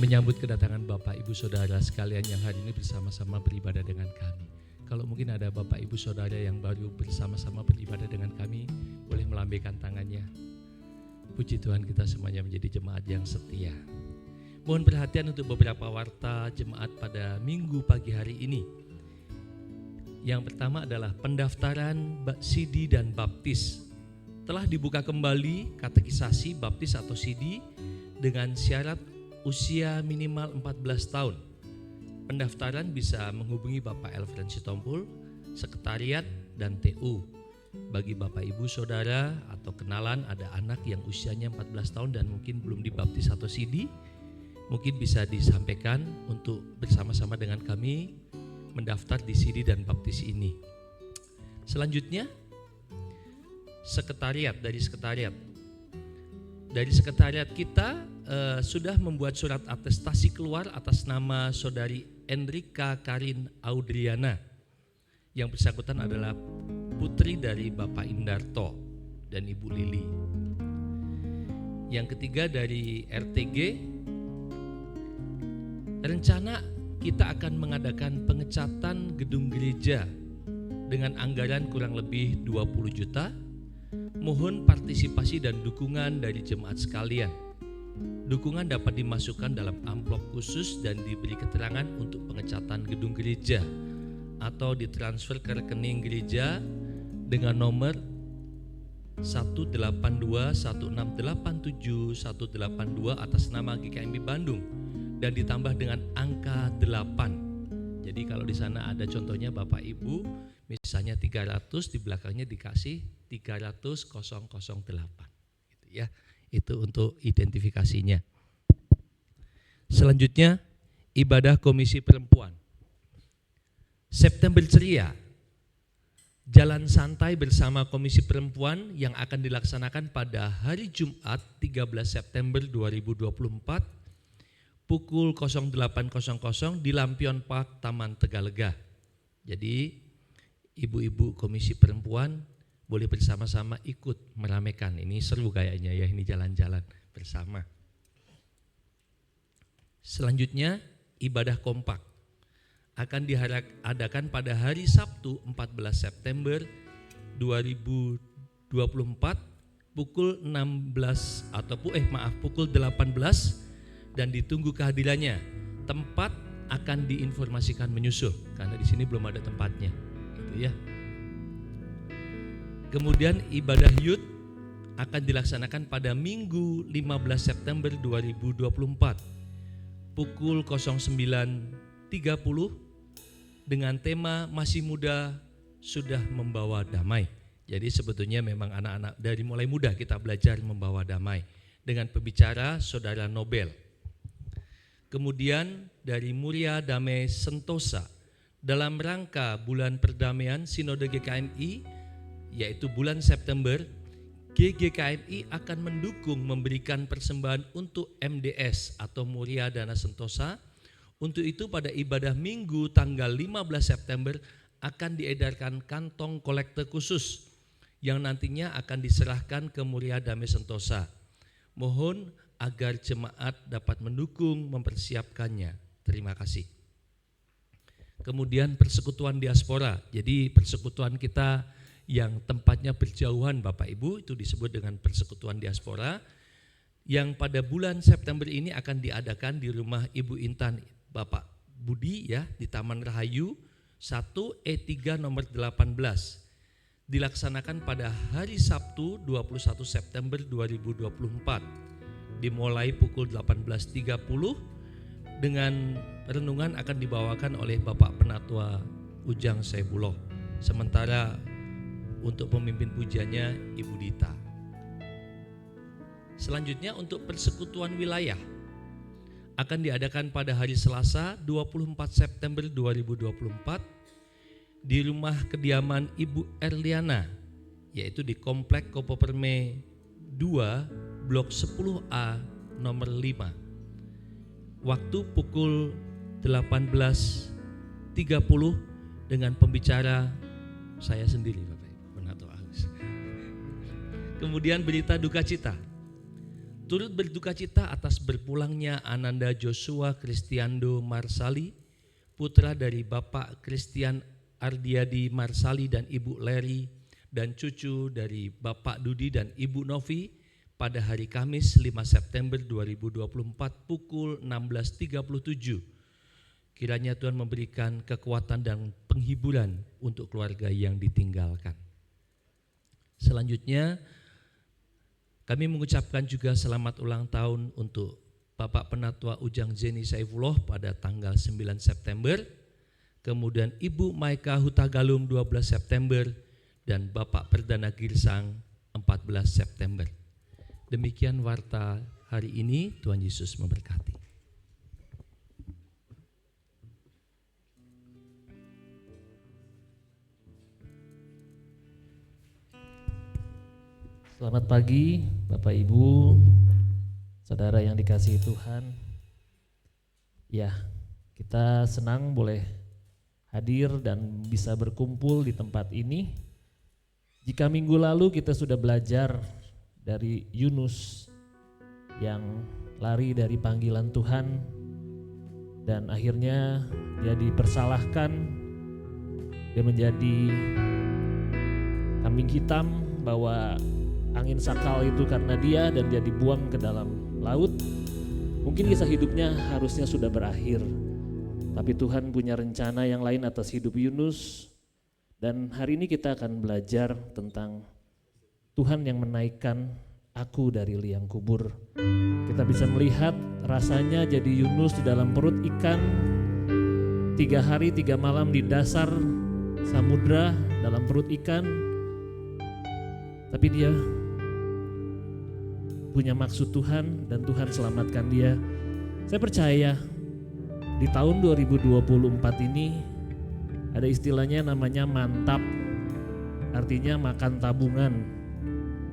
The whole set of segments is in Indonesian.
menyambut kedatangan Bapak Ibu Saudara sekalian yang hari ini bersama-sama beribadah dengan kami. Kalau mungkin ada Bapak Ibu Saudara yang baru bersama-sama beribadah dengan kami, boleh melambaikan tangannya. Puji Tuhan, kita semuanya menjadi jemaat yang setia. Mohon perhatian untuk beberapa warta jemaat pada minggu pagi hari ini. Yang pertama adalah pendaftaran CD dan baptis. Telah dibuka kembali katekisasi, baptis atau CD dengan syarat usia minimal 14 tahun. Pendaftaran bisa menghubungi Bapak Elfren Sitompul, Sekretariat dan TU. Bagi Bapak Ibu Saudara atau kenalan ada anak yang usianya 14 tahun dan mungkin belum dibaptis atau CD, mungkin bisa disampaikan untuk bersama-sama dengan kami mendaftar di CD dan baptis ini. Selanjutnya, Dari sekretariat kita sudah membuat surat atestasi keluar atas nama Saudari Enrika Karin Audriana. Yang bersangkutan adalah putri dari Bapak Indarto dan Ibu Lili. Yang ketiga dari RTG, rencana kita akan mengadakan pengecatan gedung gereja dengan anggaran kurang lebih 20 juta. Mohon partisipasi dan dukungan dari jemaat sekalian. Dukungan dapat dimasukkan dalam amplop khusus dan diberi keterangan untuk pengecatan gedung gereja atau ditransfer ke rekening gereja dengan nomor 1821687 atas nama GKMB Bandung dan ditambah dengan angka 8. Jadi kalau di sana ada contohnya Bapak Ibu, misalnya 300, di belakangnya dikasih 300.008 gitu ya. Itu untuk identifikasinya. Selanjutnya, ibadah Komisi Perempuan. September Ceria, jalan santai bersama Komisi Perempuan yang akan dilaksanakan pada hari Jumat 13 September 2024 pukul 08.00 di Lampion Park Taman Tegalega. Jadi ibu-ibu Komisi Perempuan boleh bersama-sama ikut meramaikan. Ini seru kayaknya ya, ini jalan-jalan bersama. Selanjutnya, ibadah kompak akan diadakan pada hari Sabtu 14 September 2024 pukul 18 dan ditunggu kehadirannya. Tempat akan diinformasikan menyusul karena di sini belum ada tempatnya, gitu ya. Kemudian ibadah Yud akan dilaksanakan pada Minggu 15 September 2024 pukul 09.30 dengan tema Masih Muda Sudah Membawa Damai. Jadi sebetulnya memang anak-anak dari mulai muda kita belajar membawa damai dengan pembicara Saudara Nobel. Kemudian dari Muria Damai Sentosa dalam rangka bulan perdamaian Sinode GKMI yaitu bulan September, GKMI akan mendukung memberikan persembahan untuk MDS atau Muria Dana Sentosa. Untuk itu pada ibadah Minggu tanggal 15 September akan diedarkan kantong kolekte khusus yang nantinya akan diserahkan ke Muria Damai Sentosa. Mohon agar jemaat dapat mendukung mempersiapkannya. Terima kasih. Kemudian persekutuan diaspora. Jadi persekutuan kita yang tempatnya berjauhan Bapak Ibu itu disebut dengan persekutuan diaspora yang pada bulan September ini akan diadakan di rumah Ibu Intan Bapak Budi ya di Taman Rahayu 1 E3 nomor 18. Dilaksanakan pada hari Sabtu 21 September 2024 dimulai pukul 18.30 dengan renungan akan dibawakan oleh Bapak Penatua Ujang Saibuloh. Sementara untuk pemimpin pujiannya Ibu Dita. Selanjutnya untuk persekutuan wilayah akan diadakan pada hari Selasa 24 September 2024 di rumah kediaman Ibu Erliana yaitu di Komplek Kopo Perme 2 Blok 10A nomor 5. Waktu pukul 18.30 dengan pembicara saya sendiri. Kemudian berita duka cita. Turut berduka cita atas berpulangnya Ananda Joshua Kristiando Marsali, putra dari Bapak Christian Ardiadi Marsali dan Ibu Leri, dan cucu dari Bapak Dudi dan Ibu Novi pada hari Kamis 5 September 2024 pukul 16.37. Kiranya Tuhan memberikan kekuatan dan penghiburan untuk keluarga yang ditinggalkan. Selanjutnya, kami mengucapkan juga selamat ulang tahun untuk Bapak Penatua Ujang Zeni Saifullah pada tanggal 9 September, kemudian Ibu Maika Hutagalung 12 September, dan Bapak Perdana Girsang 14 September. Demikian warta hari ini, Tuhan Yesus memberkati. Selamat pagi Bapak Ibu, saudara yang dikasihi Tuhan. Ya, kita senang boleh hadir dan bisa berkumpul di tempat ini. Jika minggu lalu kita sudah belajar dari Yunus yang lari dari panggilan Tuhan dan akhirnya dia dipersalahkan, dia menjadi kambing hitam, bahwa angin sakal itu karena dia dan dia dibuang ke dalam laut. Mungkin kisah hidupnya harusnya sudah berakhir, tapi Tuhan punya rencana yang lain atas hidup Yunus. Dan hari ini kita akan belajar tentang Tuhan yang menaikkan aku dari liang kubur. Kita bisa melihat rasanya jadi Yunus di dalam perut ikan, 3 hari 3 malam di dasar samudra dalam perut ikan, tapi dia punya maksud Tuhan dan Tuhan selamatkan dia. Saya percaya di tahun 2024 ini ada istilahnya namanya mantap, artinya makan tabungan.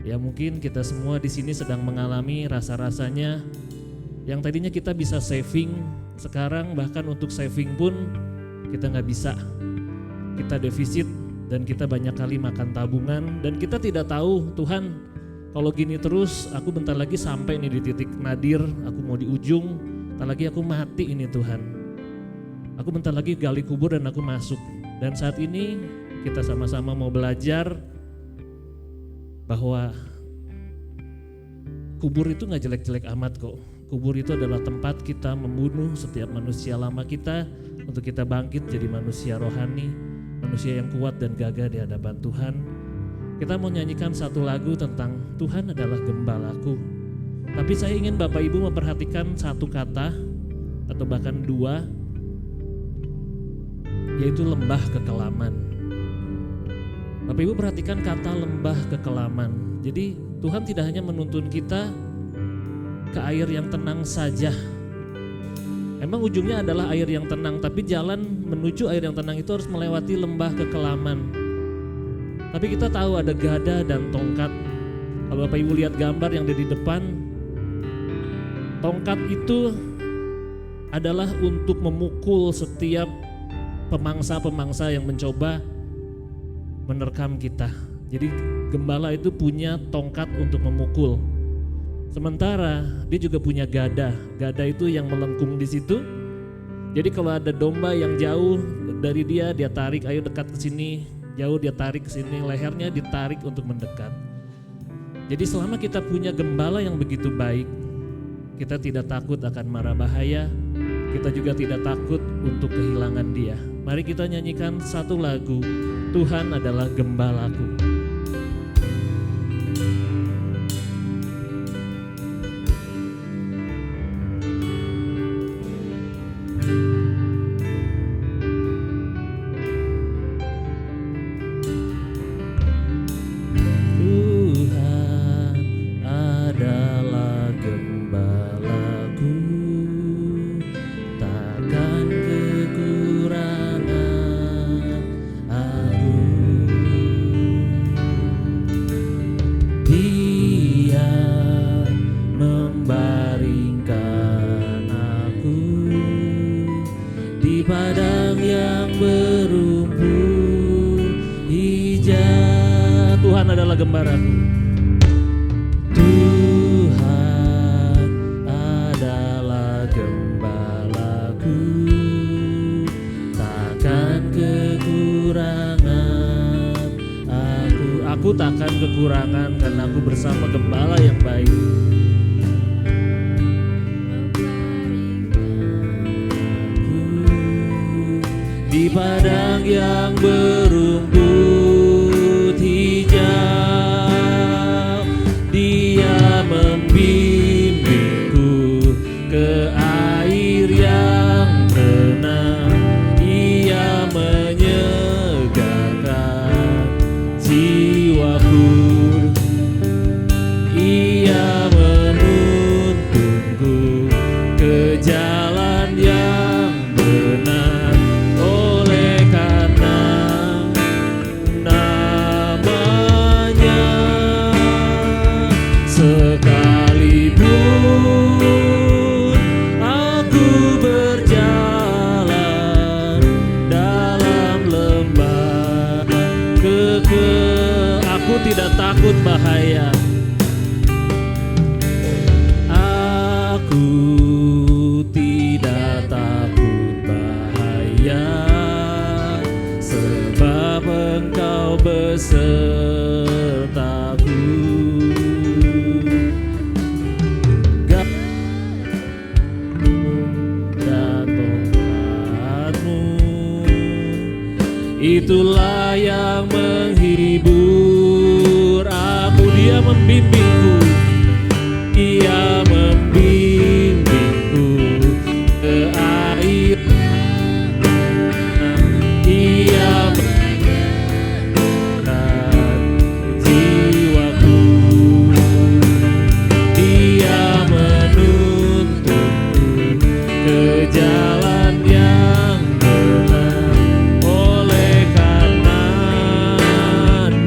Ya mungkin kita semua di sini sedang mengalami rasa-rasanya yang tadinya kita bisa saving, sekarang bahkan untuk saving pun kita nggak bisa. Kita defisit dan kita banyak kali makan tabungan dan kita tidak tahu, Tuhan kalau gini terus aku bentar lagi sampai nih di titik nadir, aku mau di ujung, bentar lagi aku mati ini Tuhan. Aku bentar lagi gali kubur dan aku masuk. Dan saat ini kita sama-sama mau belajar bahwa kubur itu gak jelek-jelek amat kok. Kubur itu adalah tempat kita membunuh setiap manusia lama kita untuk kita bangkit jadi manusia rohani, manusia yang kuat dan gagah di hadapan Tuhan. Kita mau nyanyikan satu lagu tentang Tuhan adalah gembalaku. Tapi saya ingin Bapak Ibu memperhatikan satu kata atau bahkan 2, yaitu lembah kekelaman. Bapak Ibu perhatikan kata lembah kekelaman. Jadi Tuhan tidak hanya menuntun kita ke air yang tenang saja. Emang ujungnya adalah air yang tenang, tapi jalan menuju air yang tenang itu harus melewati lembah kekelaman. Tapi kita tahu ada gada dan tongkat. Kalau Bapak Ibu lihat gambar yang ada di depan, tongkat itu adalah untuk memukul setiap pemangsa-pemangsa yang mencoba menerkam kita. Jadi gembala itu punya tongkat untuk memukul. Sementara dia juga punya gada. Gada itu yang melengkung di situ. Jadi kalau ada domba yang jauh dari dia tarik, ayo dekat ke sini. Jauh dia tarik ke sini, lehernya ditarik untuk mendekat. Jadi selama kita punya gembala yang begitu baik, kita tidak takut akan mara bahaya, kita juga tidak takut untuk kehilangan dia. Mari kita nyanyikan satu lagu, Tuhan adalah gembalaku. Tuhan adalah gembalaku. Tuhan takkan kekurangan. Aku takkan kekurangan karena aku bersama gembala yang baik. Di padang yang berumput hijau, Dia membimbingku ke air yang tenang. Ia menyegarkan jiwaku. Ia menuntunku ke jalan yang benar. Oleh karena namanya, sekalipun aku berjalan dalam lembah aku tidak takut bahaya. Aku tidak takut bahaya, sebab Engkau besertaku. Dan tongkatmu, itulah yang menghibur aku. Dia membimbingku, Dia membimbingku ke air. Ia menyegarkan jiwaku. Dia menuntunku ke jalan yang benar. Oleh karena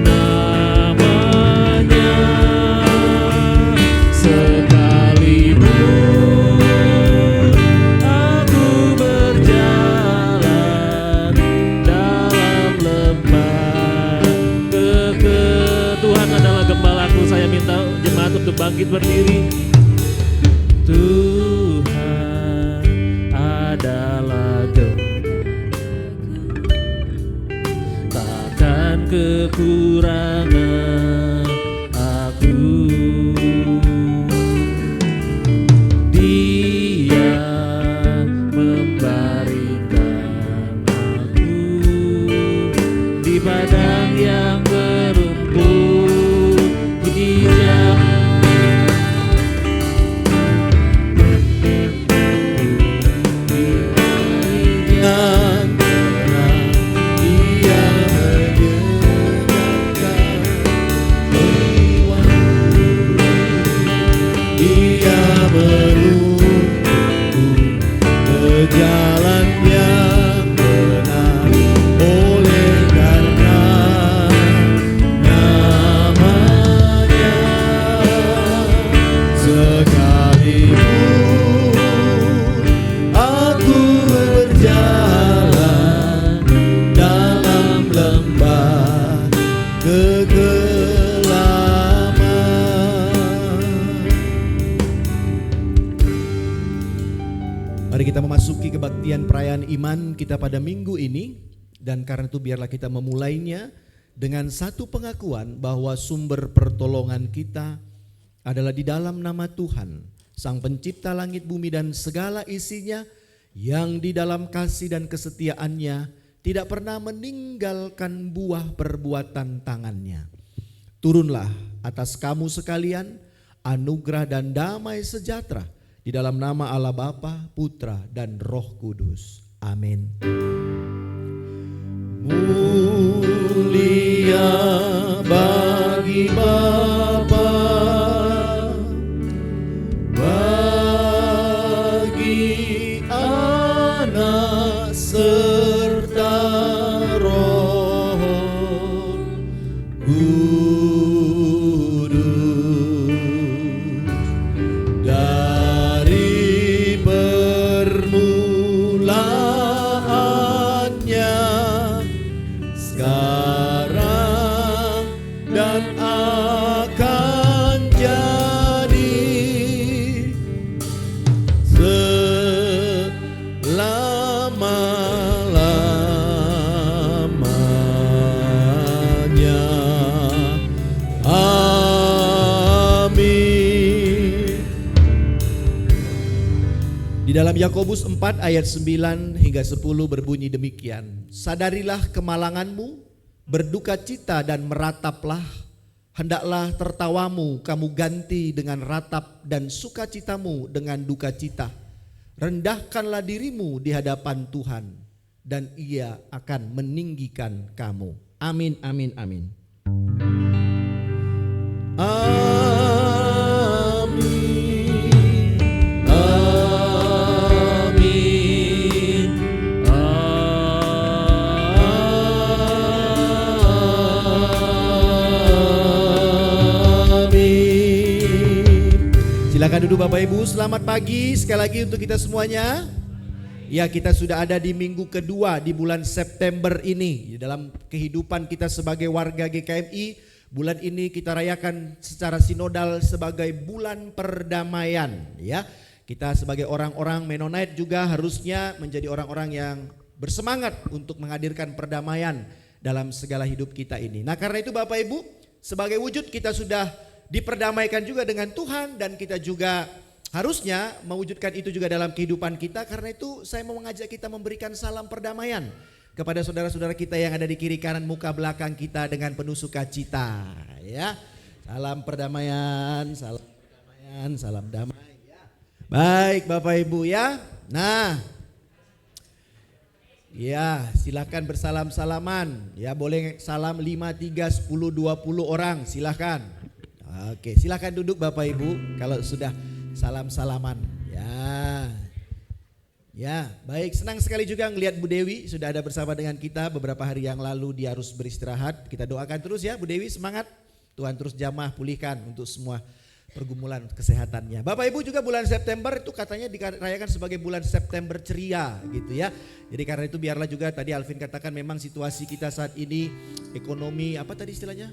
namanya, sekalipun aku berjalan dalam lembah Tuhan adalah gembalaku. Saya minta jemaat untuk bangkit berdiri. Tuhan adalah gembalaku, takkan kekurangan aku. Dia membaringkan aku di padang yang berumput hijau. Jalan yang benar. Oleh karena namanya, sekalipun aku berjalan dalam lembah kegelapan. Mari kita memasuki kebaktian perayaan iman kita pada minggu ini. Dan karena itu biarlah kita memulainya dengan satu pengakuan bahwa sumber pertolongan kita adalah di dalam nama Tuhan, Sang Pencipta langit bumi dan segala isinya, yang di dalam kasih dan kesetiaannya tidak pernah meninggalkan buah perbuatan tangannya. Turunlah atas kamu sekalian anugerah dan damai sejahtera di dalam nama Allah Bapa, Putra, dan Roh Kudus. Amin. Mulia bagi Bapa, bagi Anak serta Roh Kudus. Dari permulaannya, sekarang dan akan jadi, selama Dalam Yakobus 4 ayat 9 hingga 10 berbunyi demikian. Sadarilah kemalanganmu, berduka cita dan merataplah. Hendaklah tertawamu kamu ganti dengan ratap dan sukacitamu dengan duka cita. Rendahkanlah dirimu di hadapan Tuhan dan Ia akan meninggikan kamu. Amin, amin, amin. Silakan duduk Bapak Ibu, selamat pagi sekali lagi untuk kita semuanya. Ya, kita sudah ada di minggu kedua di bulan September ini. Dalam kehidupan kita sebagai warga GKMI, bulan ini kita rayakan secara sinodal sebagai bulan perdamaian. Ya, kita sebagai orang-orang Mennonite juga harusnya menjadi orang-orang yang bersemangat untuk menghadirkan perdamaian dalam segala hidup kita ini. Nah, karena itu Bapak Ibu, sebagai wujud kita sudah diperdamaikan juga dengan Tuhan, dan kita juga harusnya mewujudkan itu juga dalam kehidupan kita. Karena itu saya mau mengajak kita memberikan salam perdamaian kepada saudara-saudara kita yang ada di kiri kanan muka belakang kita dengan penuh sukacita, ya. Salam perdamaian, salam damai, ya. Baik Bapak Ibu ya. Nah, ya, silakan bersalam-salaman. Ya, boleh salam 5, 3, 10, 20 orang, silakan. Oke, silakan duduk Bapak Ibu kalau sudah salam-salaman. Ya, baik, senang sekali juga melihat Bu Dewi sudah ada bersama dengan kita. Beberapa hari yang lalu dia harus beristirahat. Kita doakan terus ya Bu Dewi, semangat. Tuhan terus jamah pulihkan untuk semua pergumulan kesehatannya. Bapak Ibu juga bulan September itu katanya dirayakan sebagai bulan September ceria gitu ya. Jadi karena itu biarlah juga tadi Alvin katakan memang situasi kita saat ini ekonomi apa tadi istilahnya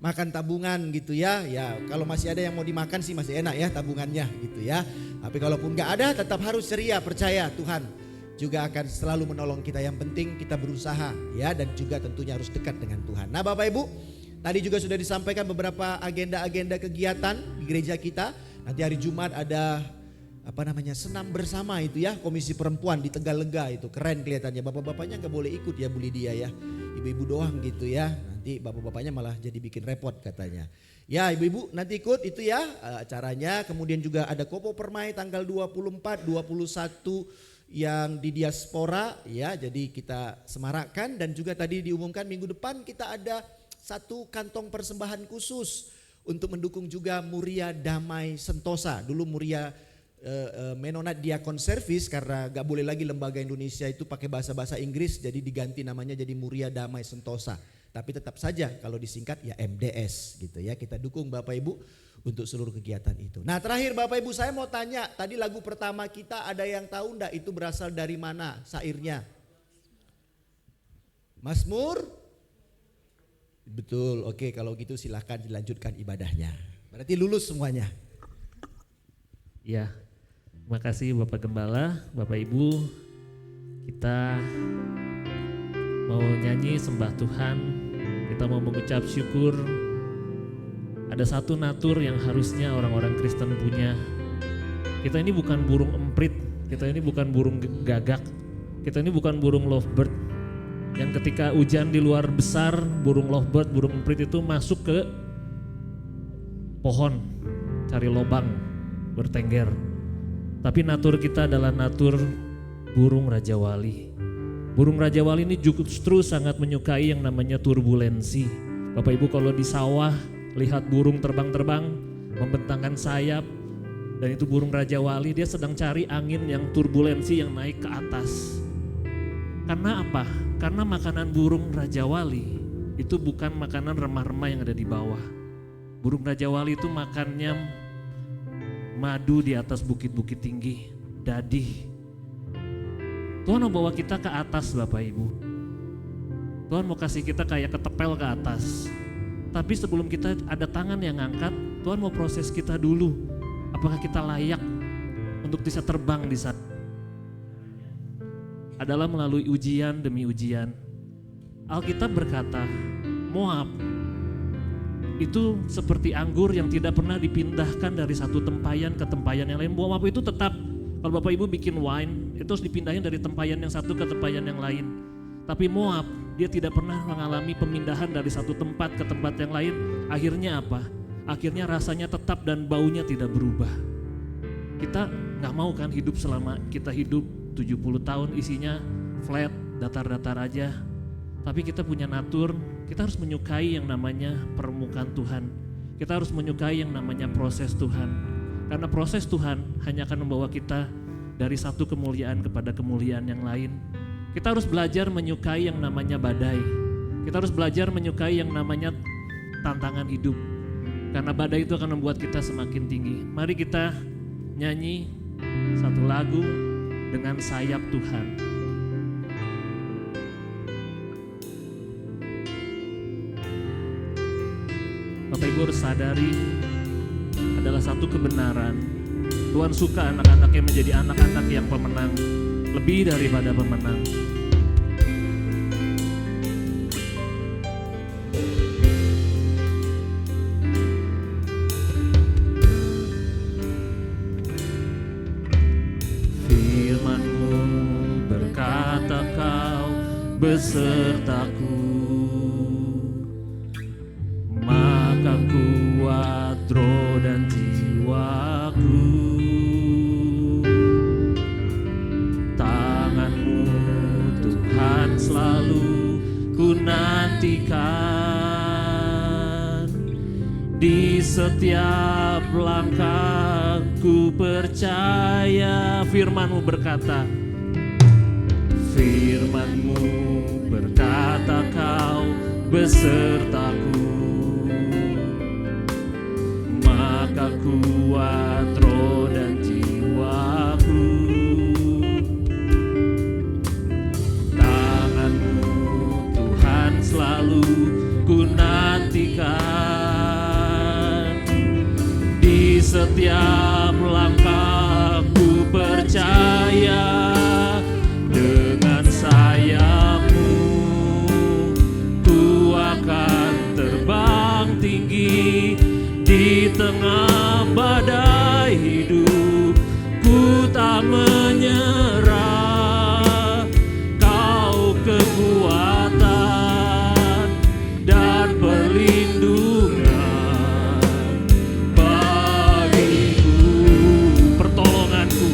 makan tabungan gitu ya. Ya kalau masih ada yang mau dimakan sih masih enak ya tabungannya gitu ya. Tapi kalaupun gak ada tetap harus ceria, percaya Tuhan juga akan selalu menolong kita. Yang penting kita berusaha ya, dan juga tentunya harus dekat dengan Tuhan. Nah Bapak Ibu, tadi juga sudah disampaikan beberapa agenda-agenda kegiatan di gereja kita. Nanti hari Jumat ada senam bersama itu ya, komisi perempuan di Tegalega itu keren kelihatannya. Bapak-bapaknya gak boleh ikut ya Bu Lydia ya, ibu-ibu doang gitu ya. Nanti bapak-bapaknya malah jadi bikin repot katanya. Ya ibu-ibu nanti ikut itu ya acaranya. Kemudian juga ada Kopo Permai tanggal 24, 21 yang di diaspora ya. Jadi kita semarakkan, dan juga tadi diumumkan minggu depan kita ada satu kantong persembahan khusus untuk mendukung juga Muria Damai Sentosa. Dulu Muria Mennonite Diakon Service, karena gak boleh lagi lembaga Indonesia itu pakai bahasa-bahasa Inggris, jadi diganti namanya jadi Muria Damai Sentosa. Tapi tetap saja kalau disingkat ya MDS gitu ya. Kita dukung Bapak Ibu untuk seluruh kegiatan itu. Nah terakhir Bapak Ibu, saya mau tanya, tadi lagu pertama kita ada yang tahu enggak itu berasal dari mana syairnya? Mazmur? Betul, oke, kalau gitu silahkan dilanjutkan ibadahnya. Berarti lulus semuanya. Ya, terima kasih Bapak Gembala, Bapak Ibu. Kita mau nyanyi sembah Tuhan, kita mau mengucap syukur. Ada satu natur yang harusnya orang-orang Kristen punya. Kita ini bukan burung emprit, kita ini bukan burung gagak, kita ini bukan burung lovebird yang ketika hujan di luar besar, burung lovebird, burung emprit itu masuk ke pohon cari lobang bertengger. Tapi natur kita adalah natur burung Raja Wali. Burung Raja Wali ini justru sangat menyukai yang namanya turbulensi. Bapak Ibu kalau di sawah lihat burung terbang-terbang membentangkan sayap, dan itu burung Raja Wali, dia sedang cari angin yang turbulensi yang naik ke atas. Karena apa? Karena makanan burung Raja Wali itu bukan makanan remah-remah yang ada di bawah. Burung Raja Wali itu makannya madu di atas bukit-bukit tinggi, dadih. Tuhan mau bawa kita ke atas Bapak Ibu. Tuhan mau kasih kita kayak ketepel ke atas. Tapi sebelum kita ada tangan yang ngangkat, Tuhan mau proses kita dulu. Apakah kita layak untuk bisa terbang di sana? Adalah melalui ujian demi ujian. Alkitab berkata, Moab itu seperti anggur yang tidak pernah dipindahkan dari satu tempayan ke tempayan yang lain. Moab itu tetap Kalau Bapak Ibu bikin wine, itu harus dipindahin dari tempayan yang satu ke tempayan yang lain. Tapi Moab, dia tidak pernah mengalami pemindahan dari satu tempat ke tempat yang lain. Akhirnya apa? Akhirnya rasanya tetap dan baunya tidak berubah. Kita gak mau kan hidup selama kita hidup 70 tahun isinya flat, datar-datar aja. Tapi kita punya natur, kita harus menyukai yang namanya permukaan Tuhan. Kita harus menyukai yang namanya proses Tuhan. Karena proses Tuhan hanya akan membawa kita dari satu kemuliaan kepada kemuliaan yang lain. Kita harus belajar menyukai yang namanya badai. Kita harus belajar menyukai yang namanya tantangan hidup. Karena badai itu akan membuat kita semakin tinggi. Mari kita nyanyi satu lagu dengan sayap Tuhan. Bapak Ibu harus sadari adalah satu kebenaran. Tuhan suka anak-anaknya menjadi anak-anak yang pemenang, lebih daripada pemenang. Firman-Mu berkata Kau besertaku, maka kuat roh dan jiwaku. Tangan-Mu Tuhan selalu ku nantikan, di setiap langkah ku percaya. Firman-Mu berkata, Firman-Mu berkata Kau besertaku, maka kuat roh dan jiwaku. Tangan-Mu Tuhan selalu ku nantikan, di setiap langkah ku percaya. Dengan sayap-Mu ku akan terbang tinggi, di tengah badai hidup ku tak menyerah. Kau kekuatan dan perlindungan bagiku, pertolonganku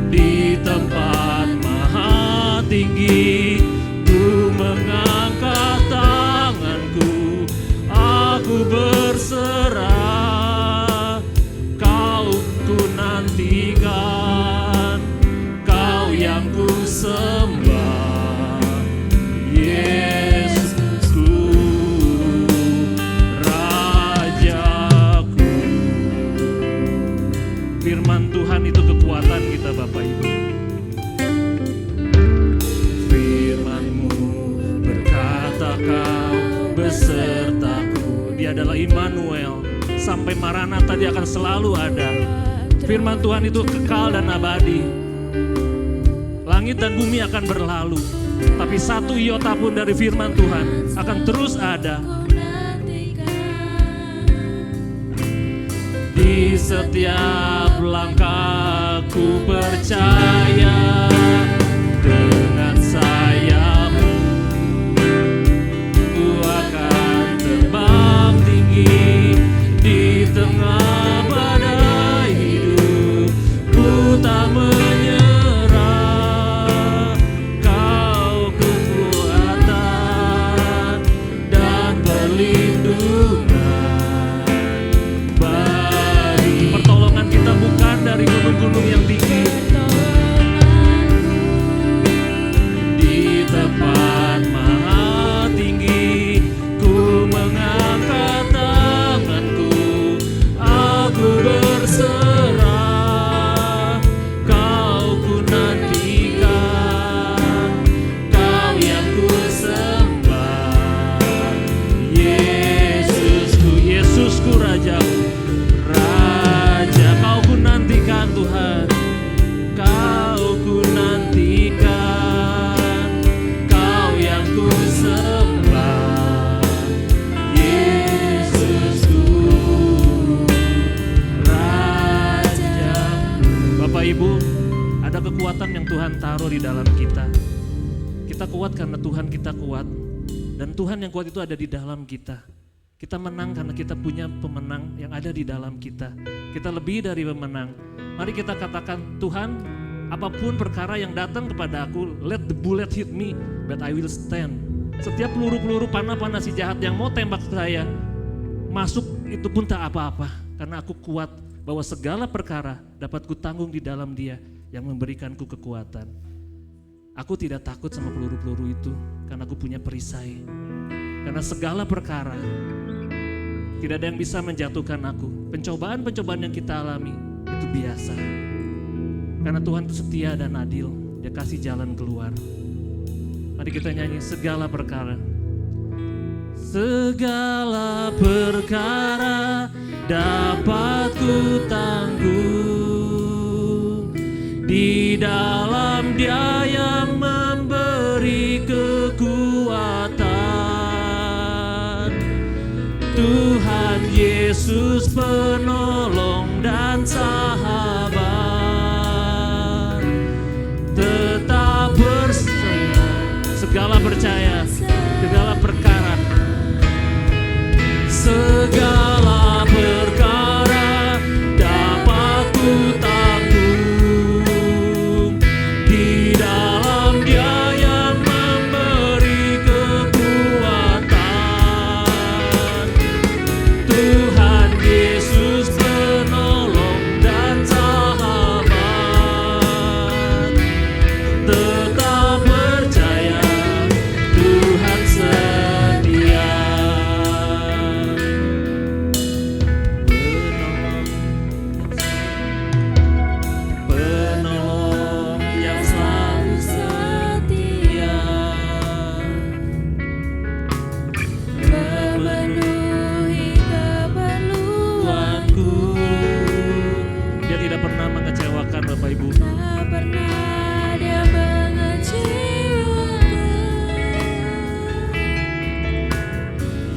di tempat maha tinggi. Ku mengangkat tanganku, aku berserah. Kau ku nantikan, Kau yang ku sembah, Yesusku, Rajaku. Firman Tuhan itu kekuatan kita, Bapak Ibu. Firman-Mu berkata Kau besertaku. Dia adalah Immanuel. Sampai Maranatha dia akan selalu ada. Firman Tuhan itu kekal dan abadi. Langit dan bumi akan berlalu, tapi satu iota pun dari firman Tuhan akan terus ada. Di setiap langkah ku percaya, dengan sayap-Mu ku akan terbang tinggi, di tengah badai hidup ku tak menyerah. Kau kekuatan dan perlindungan bagi. Pertolongan kita bukan dari gunung-gunung yang tinggi, Ibu, ada kekuatan yang Tuhan taruh di dalam kita. Kita kuat karena Tuhan kita kuat. Dan Tuhan yang kuat itu ada di dalam kita. Kita menang karena kita punya pemenang yang ada di dalam kita. Kita lebih dari pemenang. Mari kita katakan, Tuhan, apapun perkara yang datang kepada aku, let the bullet hit me, but I will stand. Setiap peluru-peluru panah-panah si jahat yang mau tembak saya, masuk itu pun tak apa-apa. Karena aku kuat bahwa segala perkara dapat kutanggung di dalam Dia yang memberikanku kekuatan. Aku tidak takut sama peluru-peluru itu karena aku punya perisai. Karena segala perkara tidak ada yang bisa menjatuhkan aku. Pencobaan-pencobaan yang kita alami itu biasa. Karena Tuhan itu setia dan adil, Dia kasih jalan keluar. Mari kita nyanyi segala perkara. Segala perkara dapat ku tanggung di dalam Dia yang memberi kekuatan. Tuhan Yesus penolong dan sahabat. Tetap percaya, segala percaya, segala perkara. Segala perkara dapat ku tanggung di dalam Dia yang memberi kekuatan. Tuhan Yesus penolong dan sahabat. Tetap percaya, Tuhan setia. Penolong yang selalu setia, memenuhi keperluanku. Dia tidak pernah mengecewakan Bapak Ibu. Tak pernah Dia mengecewakan.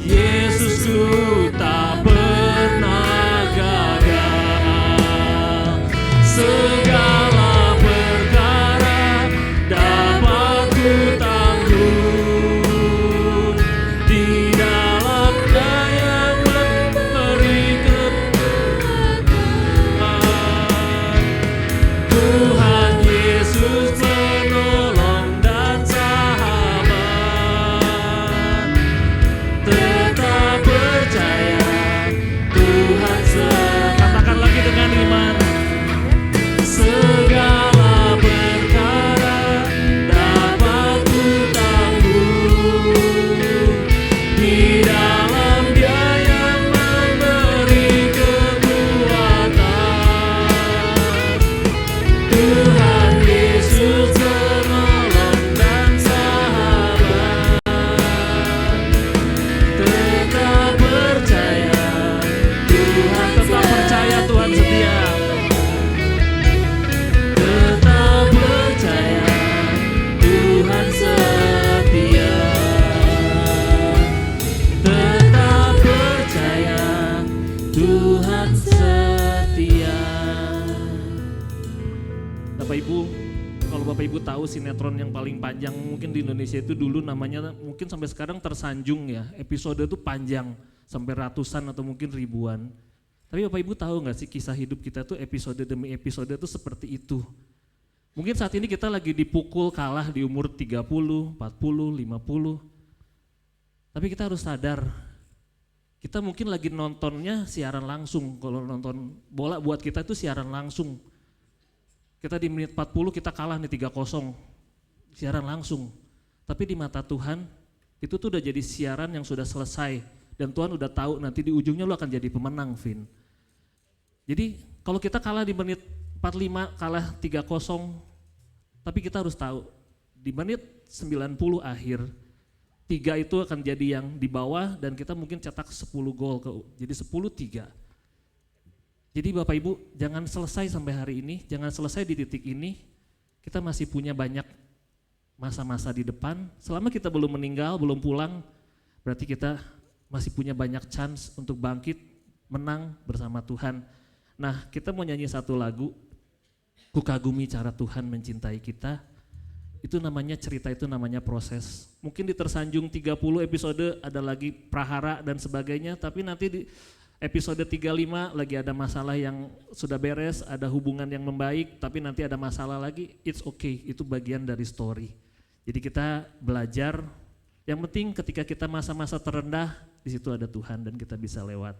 Yesusku tak pernah gagal. Segala perkara dapat ku tanggung di dalam Dia yang memberi kekuatan. Tuhan Yesus penolong dan sahabat. Tetap percaya, Tuhan katakan lagi dengan iman. Segala perkara dapat ku tanggung di dalam Dia yang memberi kekuatan. Tuhan Yesus penolong dan sahabat. Tetap percaya, Tuhan tetap percaya, Tuhan setia. Tetap percaya, Tuhan setia. Tetap percaya, Tuhan setia. Bapak Ibu, kalau Bapak Ibu tahu sinetron yang paling panjang mungkin di Indonesia itu dulu namanya, mungkin sampai sekarang tersanjung ya, episode itu panjang sampai ratusan atau mungkin ribuan. Tapi Bapak Ibu tahu nggak sih kisah hidup kita tuh episode demi episode tuh seperti itu. Mungkin saat ini kita lagi dipukul kalah di umur 30, 40, 50. Tapi kita harus sadar, kita mungkin lagi nontonnya siaran langsung. Kalau nonton bola buat kita itu siaran langsung. Kita di menit 40 kita kalah nih 3-0, siaran langsung. Tapi di mata Tuhan itu tuh udah jadi siaran yang sudah selesai. Dan Tuhan udah tahu nanti di ujungnya lu akan jadi pemenang, Vin. Jadi kalau kita kalah di menit 45, kalah 3-0, tapi kita harus tahu di menit 90 akhir, 3 itu akan jadi yang di bawah dan kita mungkin cetak 10 gol, jadi 10-3. Jadi Bapak Ibu jangan selesai sampai hari ini, jangan selesai di titik ini, kita masih punya banyak masa-masa di depan. Selama kita belum meninggal, belum pulang, berarti kita masih punya banyak chance untuk bangkit, menang bersama Tuhan. Nah, kita mau nyanyi satu lagu, Kukagumi cara Tuhan mencintai kita. Itu namanya cerita, itu namanya proses. Mungkin di Tersanjung 30 episode ada lagi prahara dan sebagainya, tapi nanti di episode 35 lagi ada masalah yang sudah beres, ada hubungan yang membaik, tapi nanti ada masalah lagi, it's okay, itu bagian dari story. Jadi kita belajar, yang penting ketika kita masa-masa terendah, di situ ada Tuhan dan kita bisa lewat.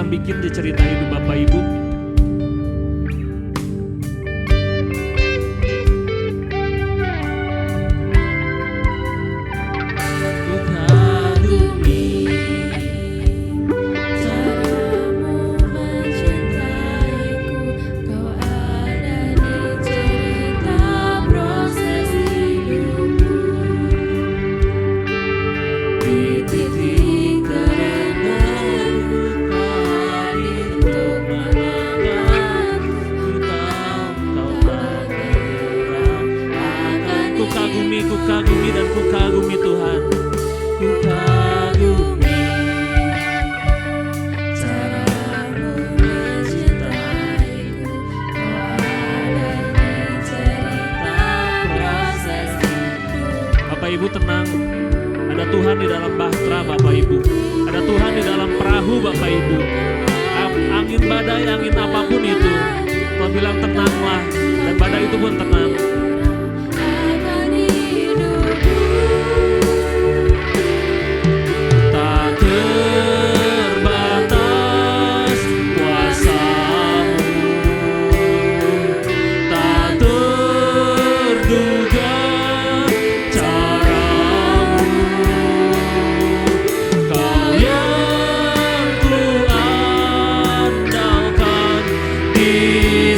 Bikin di cerita hidup Bapak Ibu. Kukagumi dan kukagumi Tuhan. Kukagumi caramu mencintaiku. Kau ada di cerita proses hidup. Bapak Ibu tenang. Ada Tuhan di dalam bahtera Bapak Ibu. Ada Tuhan di dalam perahu Bapak Ibu. Angin badai, angin apapun itu, Tuhan bilang tenanglah, dan badai itu pun tenang.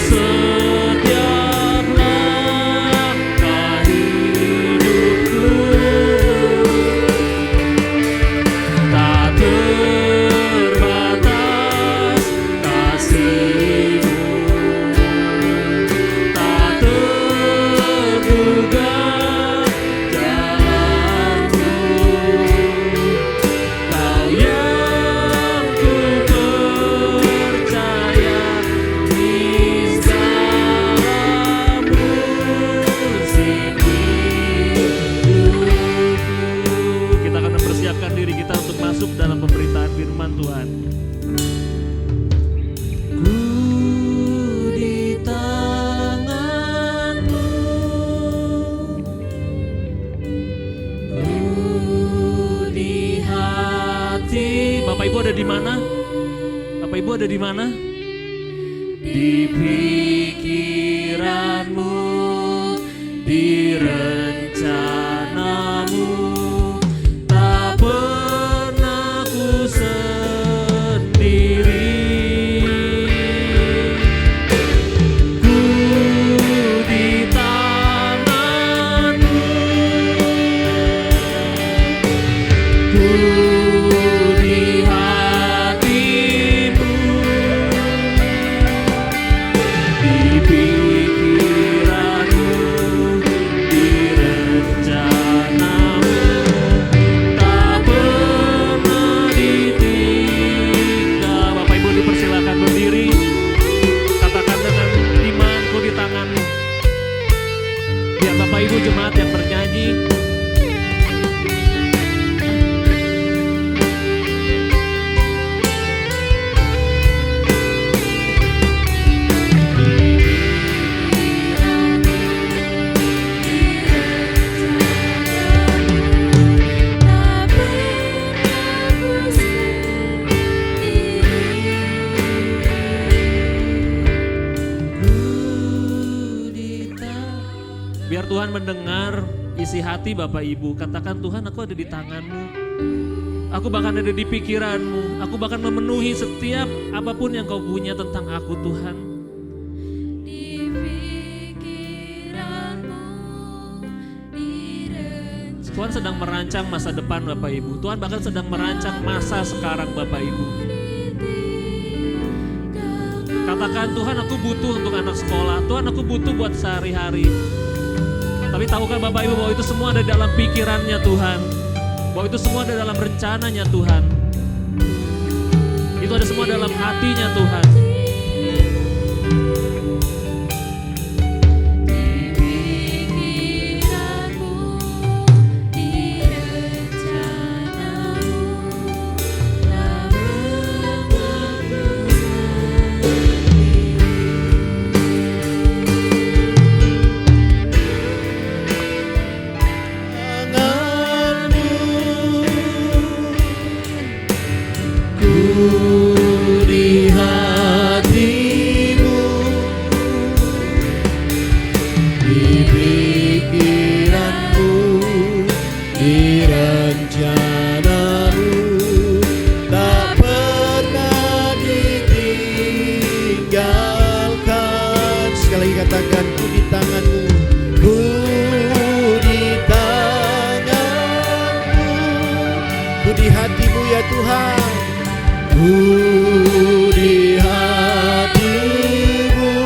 Setiap Tuhan. Ku di tangan-Mu, ku di hati. Bapak Ibu ada di mana? Bapak Ibu ada di mana? Di pikiran-Mu, di rencana-Mu, tak pernah ku sendiri. Ku di tangan-Mu, ku di hati-Mu, di pikiran-Mu, di rencana-Mu, tak pernah ditinggal. Bapak Ibu dipersilakan berdiri. Katakan dengan iman, ku di tangan-Mu. Biar Bapak Ibu jemaat yang bernyanyi. Biar Tuhan mendengar isi hati Bapak Ibu. Katakan, Tuhan, aku ada di tangan-Mu. Aku bahkan ada di pikiran-Mu. Aku bahkan memenuhi setiap apapun yang Kau punya tentang aku, Tuhan. Di pikiran-Mu, di rencana. Tuhan sedang merancang masa depan Bapak Ibu. Tuhan bahkan sedang merancang masa sekarang Bapak Ibu. Katakan, Tuhan, aku butuh untuk anak sekolah. Tuhan, aku butuh buat sehari-hari. Tapi tahukah Bapak Ibu bahwa itu semua ada dalam pikirannya Tuhan. Bahwa itu semua ada dalam rencananya Tuhan. Itu ada semua dalam hatinya Tuhan. Di pikiran-Mu, di rencana-Mu, tak pernah ku Ku di hati-Mu, di pikiran-Mu, di rencana-Mu, tak pernah ditinggalkan. Sekali lagi katakan, ku di tangan-Mu, ku di tangan-Mu, ku di hati-Mu ya Tuhan. Ku di hati-Mu,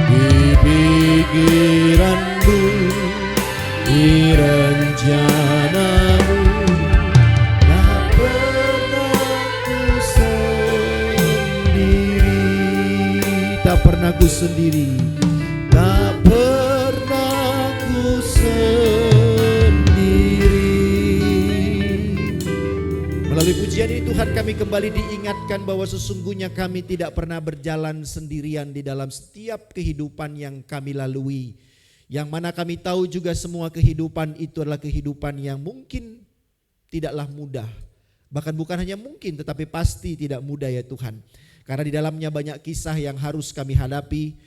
di pikiran-Mu, di rencana-Mu, tak pernah ku sendiri, tak pernah ku sendiri, tak pernah ku sendiri. Melalui pujian ini Tuhan, kami kembali diingatkan bahwa sesungguhnya kami tidak pernah berjalan sendirian di dalam setiap kehidupan yang kami lalui. Yang mana kami tahu juga semua kehidupan itu adalah kehidupan yang mungkin tidaklah mudah. Bahkan bukan hanya mungkin tetapi pasti tidak mudah ya Tuhan. Karena di dalamnya banyak kisah yang harus kami hadapi.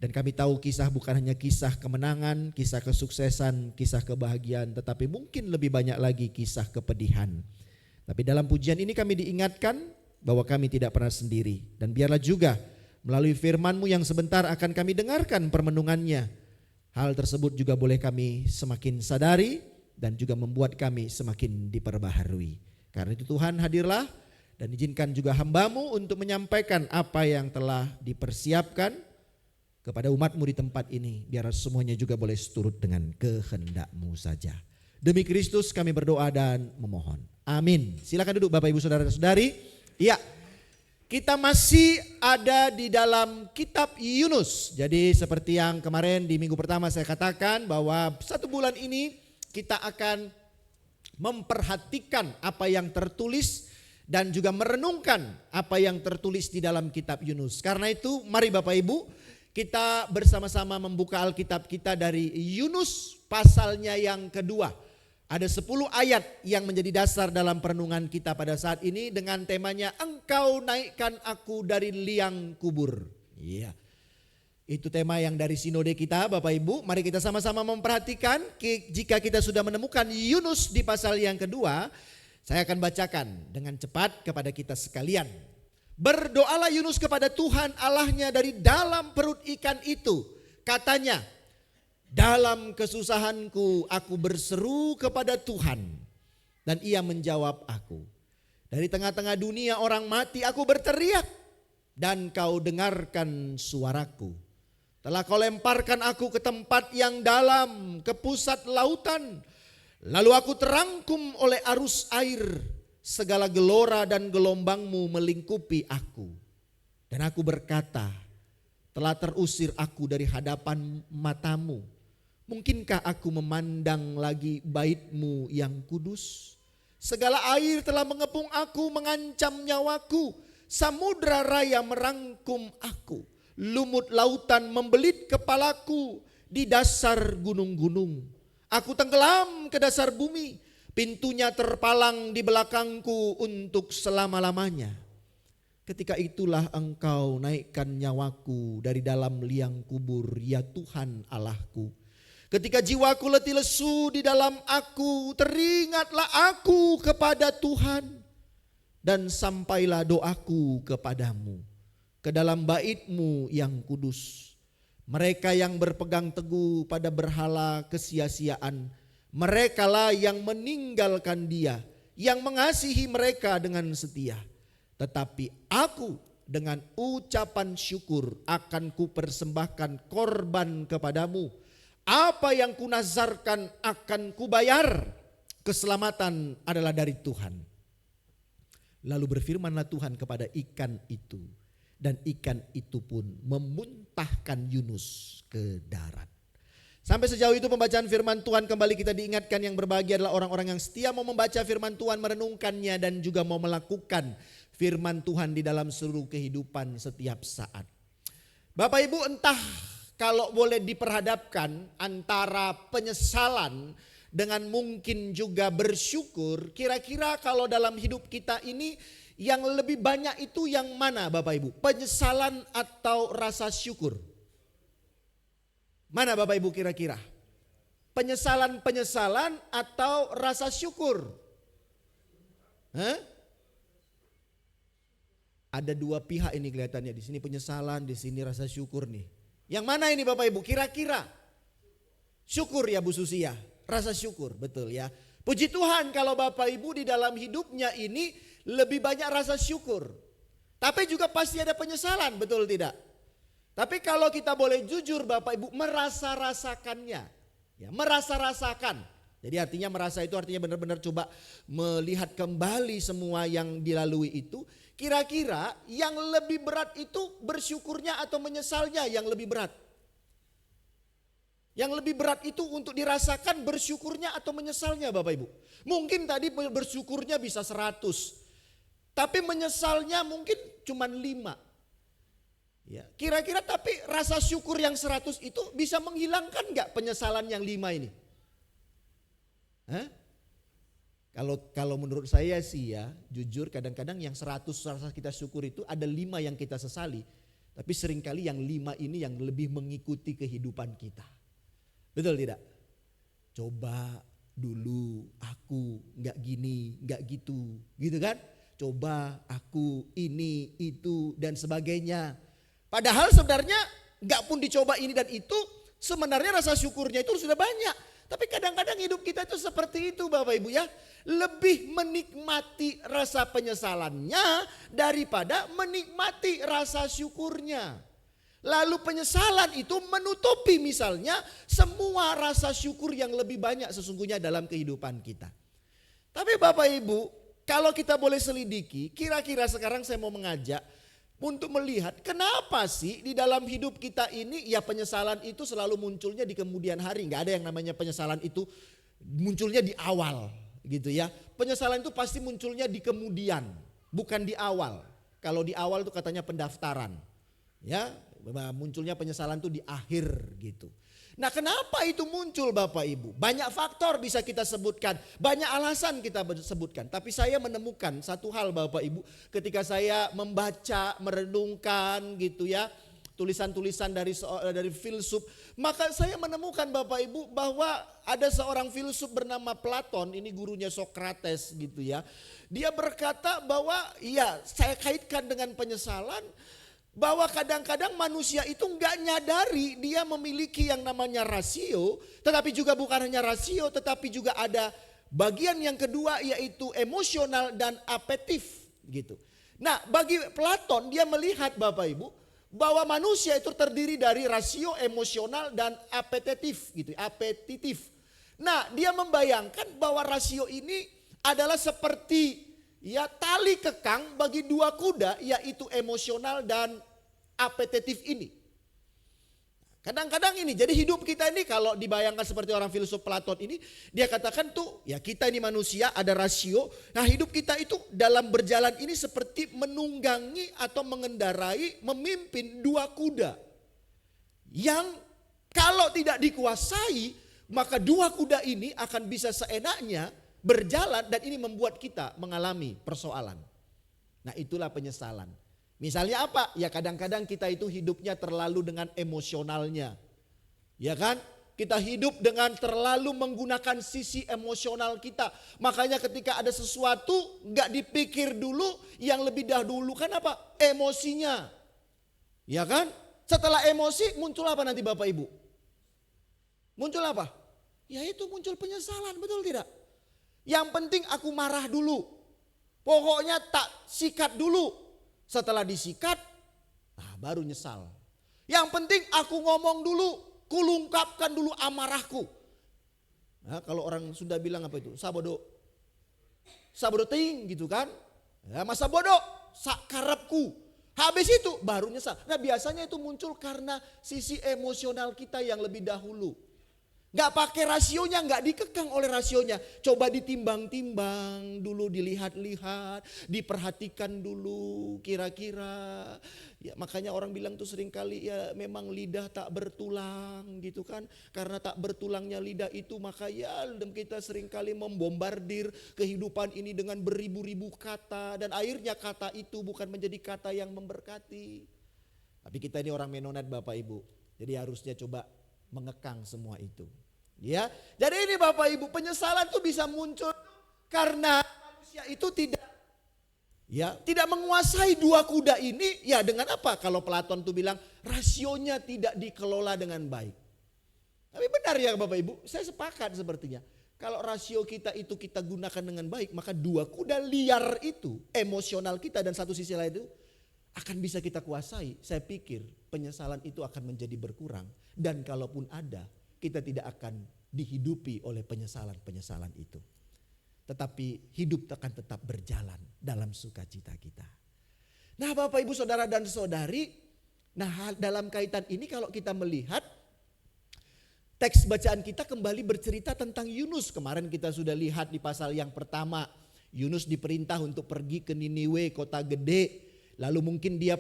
Dan kami tahu kisah bukan hanya kisah kemenangan, kisah kesuksesan, kisah kebahagiaan. Tetapi mungkin lebih banyak lagi kisah kepedihan. Tapi dalam pujian ini kami diingatkan bahwa kami tidak pernah sendiri. Dan biarlah juga melalui firman-Mu yang sebentar akan kami dengarkan permenungannya. Hal tersebut juga boleh kami semakin sadari dan juga membuat kami semakin diperbaharui. Karena itu Tuhan, hadirlah dan izinkan juga hamba-Mu untuk menyampaikan apa yang telah dipersiapkan kepada umat-Mu di tempat ini. Biar semuanya juga boleh seturut dengan kehendak-Mu saja. Demi Kristus kami berdoa dan memohon. Amin. Silakan duduk Bapak Ibu Saudara-saudari. Iya, kita masih ada di dalam kitab Yunus. Jadi seperti yang kemarin di minggu pertama saya katakan bahwa 1 bulan ini kita akan memperhatikan apa yang tertulis dan juga merenungkan apa yang tertulis di dalam kitab Yunus. Karena itu mari Bapak Ibu kita bersama-sama membuka Alkitab kita dari Yunus pasalnya yang kedua. Ada 10 ayat yang menjadi dasar dalam perenungan kita pada saat ini dengan temanya Engkau naikkan aku dari liang kubur. Iya. Itu tema yang dari sinode kita Bapak Ibu. Mari kita sama-sama memperhatikan jika kita sudah menemukan Yunus di pasal yang kedua. Saya akan bacakan dengan cepat kepada kita sekalian. Berdoalah Yunus kepada Tuhan Allahnya dari dalam perut ikan itu. Katanya, dalam kesusahanku aku berseru kepada Tuhan dan ia menjawab aku. Dari tengah-tengah dunia orang mati aku berteriak dan kau dengarkan suaraku. Telah kau lemparkan aku ke tempat yang dalam, ke pusat lautan. Lalu aku terangkum oleh arus air, segala gelora dan gelombangmu melingkupi aku. Dan aku berkata, telah terusir aku dari hadapan matamu. Mungkinkah aku memandang lagi bait-Mu yang kudus? Segala air telah mengepung aku, mengancam nyawaku. Samudra raya merangkum aku. Lumut lautan membelit kepalaku di dasar gunung-gunung. Aku tenggelam ke dasar bumi, pintunya terpalang di belakangku untuk selama-lamanya. Ketika itulah Engkau naikkan nyawaku dari dalam liang kubur, ya Tuhan Allahku. Ketika jiwaku letih lesu di dalam aku, teringatlah aku kepada Tuhan. Dan sampailah doaku kepadamu, ke dalam bait-Mu yang kudus. Mereka yang berpegang teguh pada berhala kesia-siaan, merekalah yang meninggalkan Dia, yang mengasihi mereka dengan setia. Tetapi aku dengan ucapan syukur akan kupersembahkan korban kepadamu. Apa yang kunazarkan akan kubayar. Keselamatan adalah dari Tuhan. Lalu berfirmanlah Tuhan kepada ikan itu. Dan ikan itu pun memuntahkan Yunus ke darat. Sampai sejauh itu pembacaan firman Tuhan, kembali kita diingatkan yang berbahagia adalah orang-orang yang setia mau membaca firman Tuhan, merenungkannya dan juga mau melakukan firman Tuhan di dalam seluruh kehidupan setiap saat. Bapak Ibu, entah kalau boleh diperhadapkan antara penyesalan dengan mungkin juga bersyukur, kira-kira kalau dalam hidup kita ini yang lebih banyak itu yang mana Bapak Ibu? Penyesalan atau rasa syukur? Mana Bapak Ibu kira-kira? Penyesalan atau rasa syukur? Hah? Ada dua pihak ini kelihatannya, di sini penyesalan, di sini rasa syukur nih. Yang mana ini Bapak Ibu kira-kira? Syukur ya Bu Susia, rasa syukur, betul ya. Puji Tuhan kalau Bapak Ibu di dalam hidupnya ini lebih banyak rasa syukur. Tapi juga pasti ada penyesalan, betul tidak? Tapi kalau kita boleh jujur Bapak Ibu, merasa-rasakannya. Ya, merasa-rasakan. Jadi artinya merasa itu artinya benar-benar coba melihat kembali semua yang dilalui itu. Kira-kira yang lebih berat itu bersyukurnya atau menyesalnya yang lebih berat? Yang lebih berat itu untuk dirasakan bersyukurnya atau menyesalnya Bapak Ibu. Mungkin tadi bersyukurnya bisa 100. Tapi menyesalnya mungkin cuma 5. Ya, kira-kira tapi rasa syukur yang 100 itu bisa menghilangkan gak penyesalan yang 5 ini? Hah? Kalau menurut saya sih ya, jujur kadang-kadang yang 100 rasa kita syukur itu ada 5 yang kita sesali. Tapi seringkali yang 5 ini yang lebih mengikuti kehidupan kita. Betul tidak? Coba dulu aku gak gini, gak gitu. Gitu kan? Coba aku ini, itu dan sebagainya. Padahal sebenarnya gak pun dicoba ini dan itu, sebenarnya rasa syukurnya itu sudah banyak. Tapi kadang-kadang hidup kita itu seperti itu Bapak Ibu ya. Lebih menikmati rasa penyesalannya daripada menikmati rasa syukurnya. Lalu penyesalan itu menutupi misalnya semua rasa syukur yang lebih banyak sesungguhnya dalam kehidupan kita. Tapi Bapak Ibu, kalau kita boleh selidiki, kira-kira sekarang saya mau mengajak untuk melihat kenapa sih di dalam hidup kita ini ya penyesalan itu selalu munculnya di kemudian hari. Gak ada yang namanya penyesalan itu munculnya di awal. gitu ya. Penyesalan itu pasti munculnya di kemudian, bukan di awal. Kalau di awal itu katanya pendaftaran. Ya, munculnya penyesalan itu di akhir gitu. Nah, kenapa itu muncul Bapak Ibu? Banyak faktor bisa kita sebutkan, banyak alasan kita sebutkan. Tapi saya menemukan satu hal Bapak Ibu, ketika saya membaca, merenungkan gitu ya, tulisan-tulisan dari filsuf, maka saya menemukan Bapak Ibu bahwa ada seorang filsuf bernama Platon, ini gurunya Sokrates gitu ya. Dia berkata bahwa ya, saya kaitkan dengan penyesalan, bahwa kadang-kadang manusia itu nggak nyadari dia memiliki yang namanya rasio, tetapi juga bukan hanya rasio, tetapi juga ada bagian yang kedua yaitu emosional dan apetif gitu. Nah, bagi Platon dia melihat Bapak Ibu bahwa manusia itu terdiri dari rasio, emosional dan apetitif gitu, apetitif. Nah, dia membayangkan bahwa rasio ini adalah seperti ya tali kekang bagi dua kuda, yaitu emosional dan apetitif ini. Kadang-kadang ini, jadi hidup kita ini kalau dibayangkan seperti orang filsuf Platon ini, dia katakan tuh ya kita ini manusia ada rasio. Nah, hidup kita itu dalam berjalan ini seperti menunggangi atau mengendarai, memimpin dua kuda. Yang kalau tidak dikuasai, maka dua kuda ini akan bisa seenaknya berjalan dan ini membuat kita mengalami persoalan. Nah, itulah penyesalan. Misalnya apa? Ya kadang-kadang kita itu hidupnya terlalu dengan emosionalnya. Ya kan? Kita hidup dengan terlalu menggunakan sisi emosional kita. Makanya ketika ada sesuatu gak dipikir dulu, yang lebih dahulu kan apa? Emosinya. Ya kan? Setelah emosi muncul apa nanti Bapak Ibu? Muncul apa? Ya itu muncul penyesalan, betul tidak? Yang penting aku marah dulu. Pokoknya tak sikat dulu. Setelah disikat, nah baru nyesal. Yang penting aku ngomong dulu. Kulungkapkan dulu amarahku. Nah, kalau orang Sunda bilang apa itu? Sabodo. Sabodo ting gitu kan. Ya, masa bodoh, sakarepku. Habis itu baru nyesal. Nah biasanya itu muncul karena sisi emosional kita yang lebih dahulu. Gak pakai rasionya, gak dikekang oleh rasionya. Coba ditimbang-timbang dulu, dilihat-lihat, diperhatikan dulu kira-kira. Ya, makanya orang bilang tuh seringkali ya memang lidah tak bertulang gitu kan. Karena tak bertulangnya lidah itu maka ya kita seringkali membombardir kehidupan ini dengan beribu-ribu kata. Dan akhirnya kata itu bukan menjadi kata yang memberkati. Tapi kita ini orang Mennonite Bapak Ibu. Jadi harusnya coba mengekang semua itu. Ya, jadi ini Bapak Ibu, penyesalan itu bisa muncul karena manusia itu tidak menguasai dua kuda ini. Ya dengan apa? Kalau Platon tuh bilang rasionya tidak dikelola dengan baik. Tapi benar ya Bapak Ibu, saya sepakat sepertinya. Kalau rasio kita itu kita gunakan dengan baik, maka dua kuda liar itu, emosional kita dan satu sisi lain itu akan bisa kita kuasai. Saya pikir penyesalan itu akan menjadi berkurang. Dan kalaupun ada, kita tidak akan dihidupi oleh penyesalan-penyesalan itu. Tetapi hidup akan tetap berjalan dalam sukacita kita. Nah Bapak Ibu Saudara dan Saudari, nah dalam kaitan ini kalau kita melihat teks bacaan kita kembali bercerita tentang Yunus. Kemarin kita sudah lihat di pasal yang pertama, Yunus diperintah untuk pergi ke Niniwe, kota gede. Lalu mungkin dia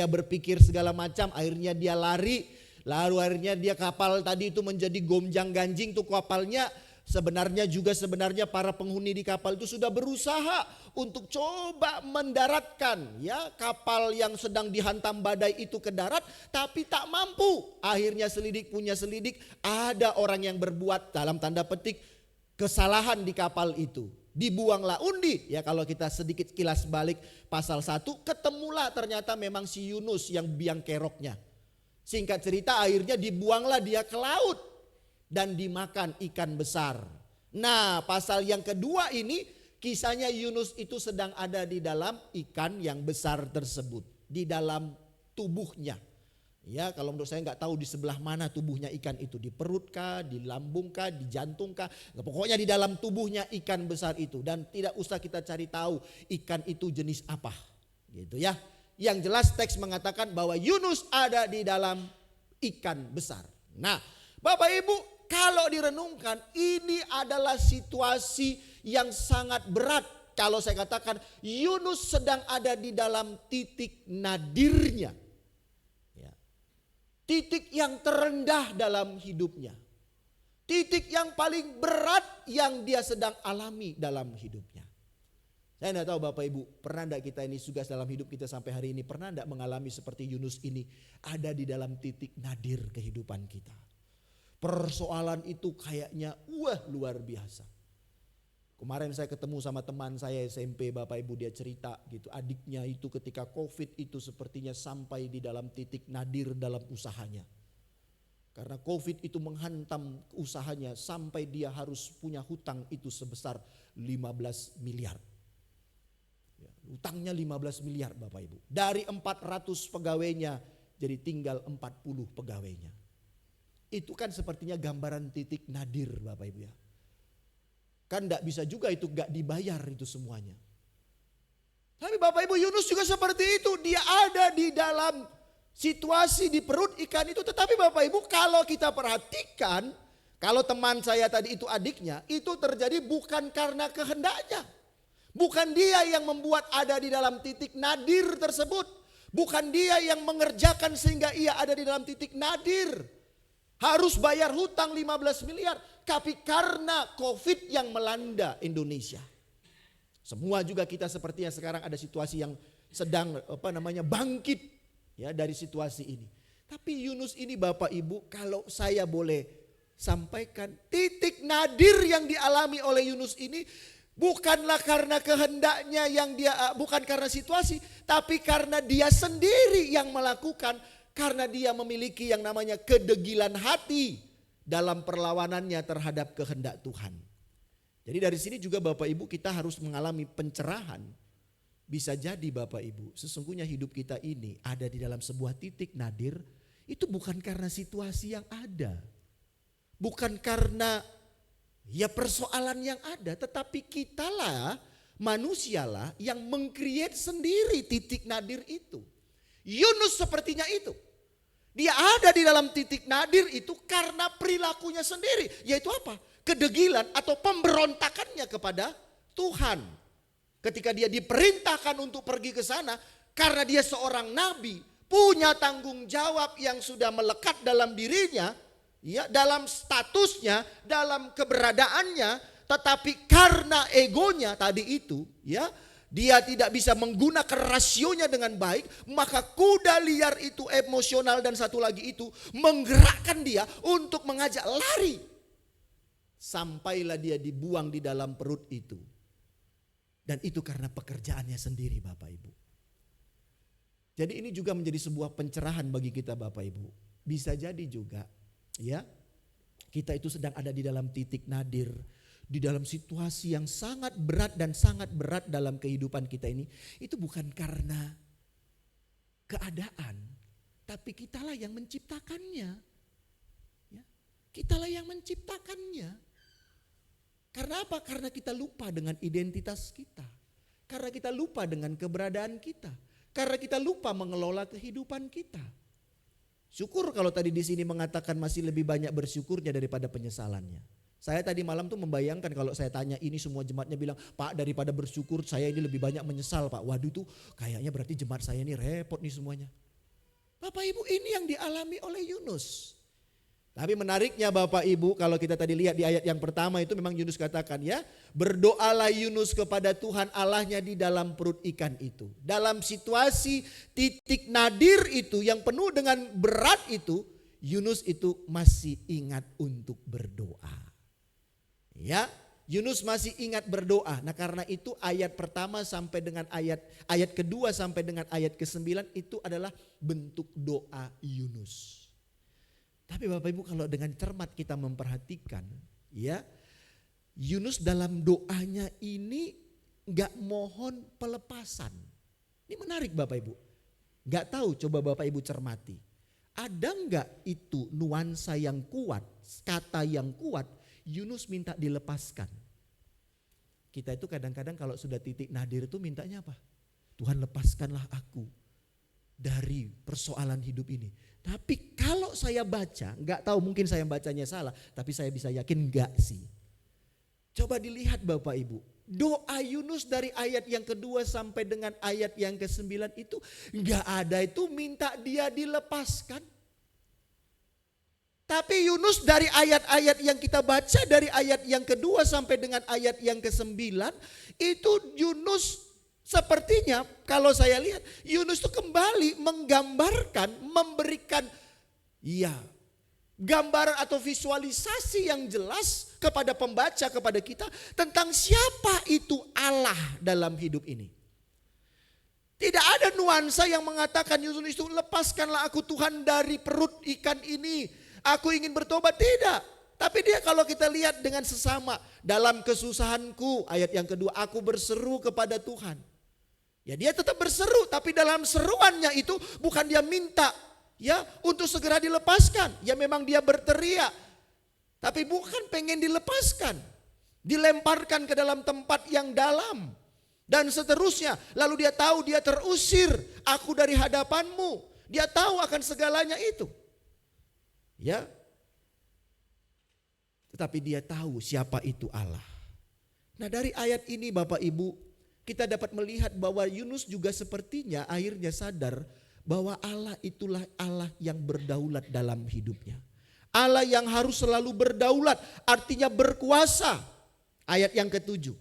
berpikir segala macam, akhirnya dia lari. Lalu akhirnya dia kapal tadi itu menjadi gonjang ganjing tuh kapalnya. Sebenarnya para penghuni di kapal itu sudah berusaha untuk coba mendaratkan ya kapal yang sedang dihantam badai itu ke darat, tapi tak mampu. Akhirnya selidik punya selidik, ada orang yang berbuat dalam tanda petik kesalahan di kapal itu. Dibuanglah undi. Ya kalau kita sedikit kilas balik pasal 1, ketemulah ternyata memang si Yunus yang biang keroknya. Singkat cerita akhirnya dibuanglah dia ke laut dan dimakan ikan besar. Nah pasal yang kedua ini kisahnya Yunus itu sedang ada di dalam ikan yang besar tersebut. Di dalam tubuhnya. Ya kalau menurut saya nggak tahu di sebelah mana tubuhnya ikan itu. Di perut kah, di lambung kah, di jantung kah. Pokoknya di dalam tubuhnya ikan besar itu. Dan tidak usah kita cari tahu ikan itu jenis apa. Gitu ya. Yang jelas teks mengatakan bahwa Yunus ada di dalam ikan besar. Nah Bapak Ibu kalau direnungkan ini adalah situasi yang sangat berat. Kalau saya katakan Yunus sedang ada di dalam titik nadirnya. Ya. Titik yang terendah dalam hidupnya. Titik yang paling berat yang dia sedang alami dalam hidupnya. Saya tidak tahu Bapak Ibu, pernah tidak kita ini sugas dalam hidup kita sampai hari ini, pernah tidak mengalami seperti Yunus ini ada di dalam titik nadir kehidupan kita. Persoalan itu kayaknya luar biasa. Kemarin saya ketemu sama teman saya SMP, Bapak Ibu, dia cerita gitu, adiknya itu ketika COVID itu sepertinya sampai di dalam titik nadir dalam usahanya. Karena COVID itu menghantam usahanya sampai dia harus punya hutang itu sebesar 15 miliar. Ya, hutangnya 15 miliar Bapak Ibu. Dari 400 pegawainya jadi tinggal 40 pegawainya. Itu kan sepertinya gambaran titik nadir Bapak Ibu ya. Kan tidak bisa juga itu gak dibayar itu semuanya. Tapi Bapak Ibu, Yunus juga seperti itu. Dia ada di dalam situasi di perut ikan itu. Tetapi Bapak Ibu, kalau kita perhatikan, kalau teman saya tadi itu adiknya, itu terjadi bukan karena kehendaknya. Bukan dia yang membuat ada di dalam titik nadir tersebut. Bukan dia yang mengerjakan sehingga ia ada di dalam titik nadir. Harus bayar hutang 15 miliar. Tapi karena COVID yang melanda Indonesia. Semua juga kita sepertinya sekarang ada situasi yang sedang bangkit ya dari situasi ini. Tapi Yunus ini Bapak Ibu, kalau saya boleh sampaikan, titik nadir yang dialami oleh Yunus ini bukanlah karena kehendaknya bukan karena situasi, tapi karena dia sendiri yang melakukan, karena dia memiliki yang namanya kedegilan hati dalam perlawanannya terhadap kehendak Tuhan. Jadi dari sini juga Bapak Ibu kita harus mengalami pencerahan. Bisa jadi Bapak Ibu, sesungguhnya hidup kita ini ada di dalam sebuah titik nadir, itu bukan karena situasi yang ada. Bukan karena persoalan yang ada, tetapi kitalah, manusialah yang meng-create sendiri titik nadir itu. Yunus sepertinya itu. Dia ada di dalam titik nadir itu karena perilakunya sendiri. Yaitu apa? Kedegilan atau pemberontakannya kepada Tuhan. Ketika dia diperintahkan untuk pergi ke sana, karena dia seorang nabi, punya tanggung jawab yang sudah melekat dalam dirinya, ya, dalam statusnya, dalam keberadaannya, tetapi karena egonya tadi itu, ya, dia tidak bisa menggunakan rasionya dengan baik, maka kuda liar itu emosional dan satu lagi itu menggerakkan dia untuk mengajak lari. Sampailah dia dibuang di dalam perut itu. Dan itu karena pekerjaannya sendiri Bapak Ibu. Jadi ini juga menjadi sebuah pencerahan bagi kita Bapak Ibu. Bisa jadi juga ya, kita itu sedang ada di dalam titik nadir, di dalam situasi yang sangat berat dan sangat berat dalam kehidupan kita ini. Itu bukan karena keadaan, tapi kitalah yang menciptakannya. Ya, kitalah yang menciptakannya. Karena apa? Karena kita lupa dengan identitas kita. Karena kita lupa dengan keberadaan kita. Karena kita lupa mengelola kehidupan kita. Syukur kalau tadi di sini mengatakan masih lebih banyak bersyukurnya daripada penyesalannya. Saya tadi malam tuh membayangkan kalau saya tanya ini semua jemaatnya bilang, Pak, daripada bersyukur saya ini lebih banyak menyesal Pak. Waduh tuh kayaknya berarti jemaat saya ini repot nih semuanya. Bapak Ibu, ini yang dialami oleh Yunus. Tapi menariknya Bapak Ibu, kalau kita tadi lihat di ayat yang pertama itu memang Yunus katakan ya, berdoalah Yunus kepada Tuhan Allahnya di dalam perut ikan itu. Dalam situasi titik nadir itu yang penuh dengan berat itu, Yunus itu masih ingat untuk berdoa. Ya, Yunus masih ingat berdoa. Nah karena itu ayat pertama sampai dengan ayat kedua sampai dengan ayat ke-9 itu adalah bentuk doa Yunus. Tapi Bapak Ibu kalau dengan cermat kita memperhatikan ya, Yunus dalam doanya ini gak mohon pelepasan. Ini menarik Bapak Ibu. Gak tahu, coba Bapak Ibu cermati. Ada gak itu nuansa yang kuat, kata yang kuat, Yunus minta dilepaskan. Kita itu kadang-kadang kalau sudah titik nadir itu mintanya apa? Tuhan lepaskanlah aku dari persoalan hidup ini. Tapi kalau saya baca, gak tahu mungkin saya bacanya salah, tapi saya bisa yakin enggak sih. Coba dilihat Bapak Ibu. Doa Yunus dari ayat yang kedua sampai dengan ayat yang ke-9 itu gak ada itu minta dia dilepaskan. Tapi Yunus dari ayat-ayat yang kita baca dari ayat yang kedua sampai dengan ayat yang ke-9 itu Yunus sepertinya kalau saya lihat Yunus itu kembali menggambarkan, memberikan gambaran atau visualisasi yang jelas kepada pembaca, kepada kita tentang siapa itu Allah dalam hidup ini. Tidak ada nuansa yang mengatakan Yunus itu lepaskanlah aku Tuhan dari perut ikan ini. Aku ingin bertobat, tidak. Tapi dia kalau kita lihat dengan sesama dalam kesusahanku, ayat yang kedua, aku berseru kepada Tuhan. Ya dia tetap berseru, tapi dalam seruannya itu bukan dia minta untuk segera dilepaskan. Ya memang dia berteriak, tapi bukan pengen dilepaskan. Dilemparkan ke dalam tempat yang dalam dan seterusnya. Lalu dia tahu dia terusir, aku dari hadapanmu. Dia tahu akan segalanya itu. Ya. Tetapi dia tahu siapa itu Allah. Nah, dari ayat ini Bapak Ibu, kita dapat melihat bahwa Yunus juga sepertinya akhirnya sadar bahwa Allah itulah Allah yang berdaulat dalam hidupnya. Allah yang harus selalu berdaulat, artinya berkuasa. Ayat yang ke-7.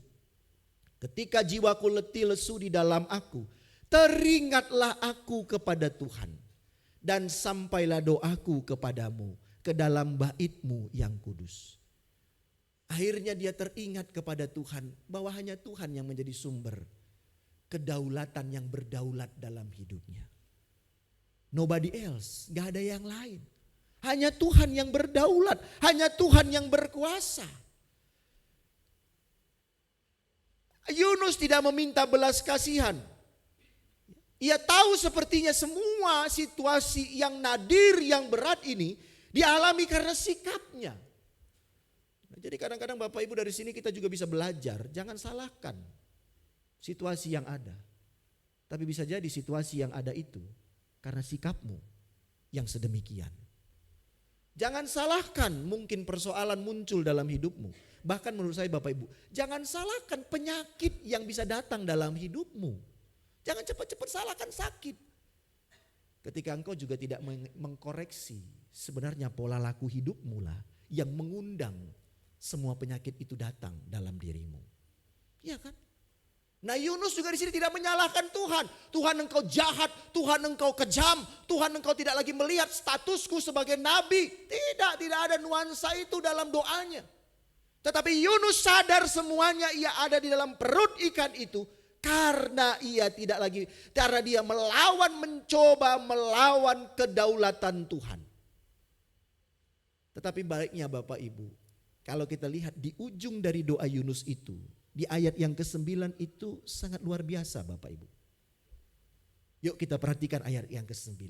Ketika jiwaku letih lesu di dalam aku, teringatlah aku kepada Tuhan. Dan sampailah doaku kepadamu, ke dalam bait-Mu yang kudus. Akhirnya dia teringat kepada Tuhan, bahwa hanya Tuhan yang menjadi sumber kedaulatan yang berdaulat dalam hidupnya. Nobody else, gak ada yang lain. Hanya Tuhan yang berdaulat, hanya Tuhan yang berkuasa. Yunus tidak meminta belas kasihan. Ia tahu sepertinya semua situasi yang nadir, yang berat ini dialami karena sikapnya. Jadi kadang-kadang Bapak Ibu dari sini kita juga bisa belajar, jangan salahkan situasi yang ada. Tapi bisa jadi situasi yang ada itu karena sikapmu yang sedemikian. Jangan salahkan mungkin persoalan muncul dalam hidupmu. Bahkan menurut saya Bapak Ibu, jangan salahkan penyakit yang bisa datang dalam hidupmu. Jangan cepat-cepat salahkan sakit. Ketika engkau juga tidak mengkoreksi sebenarnya pola laku hidupmu lah yang mengundang semua penyakit itu datang dalam dirimu. Iya kan? Nah Yunus juga di sini tidak menyalahkan Tuhan. Tuhan engkau jahat, Tuhan engkau kejam, Tuhan engkau tidak lagi melihat statusku sebagai nabi. Tidak ada nuansa itu dalam doanya. Tetapi Yunus sadar semuanya ia ada di dalam perut ikan itu. Karena dia mencoba melawan kedaulatan Tuhan. Tetapi baiknya Bapak Ibu, kalau kita lihat di ujung dari doa Yunus itu, di ayat yang ke-9 itu sangat luar biasa Bapak Ibu. Yuk kita perhatikan ayat yang ke-9.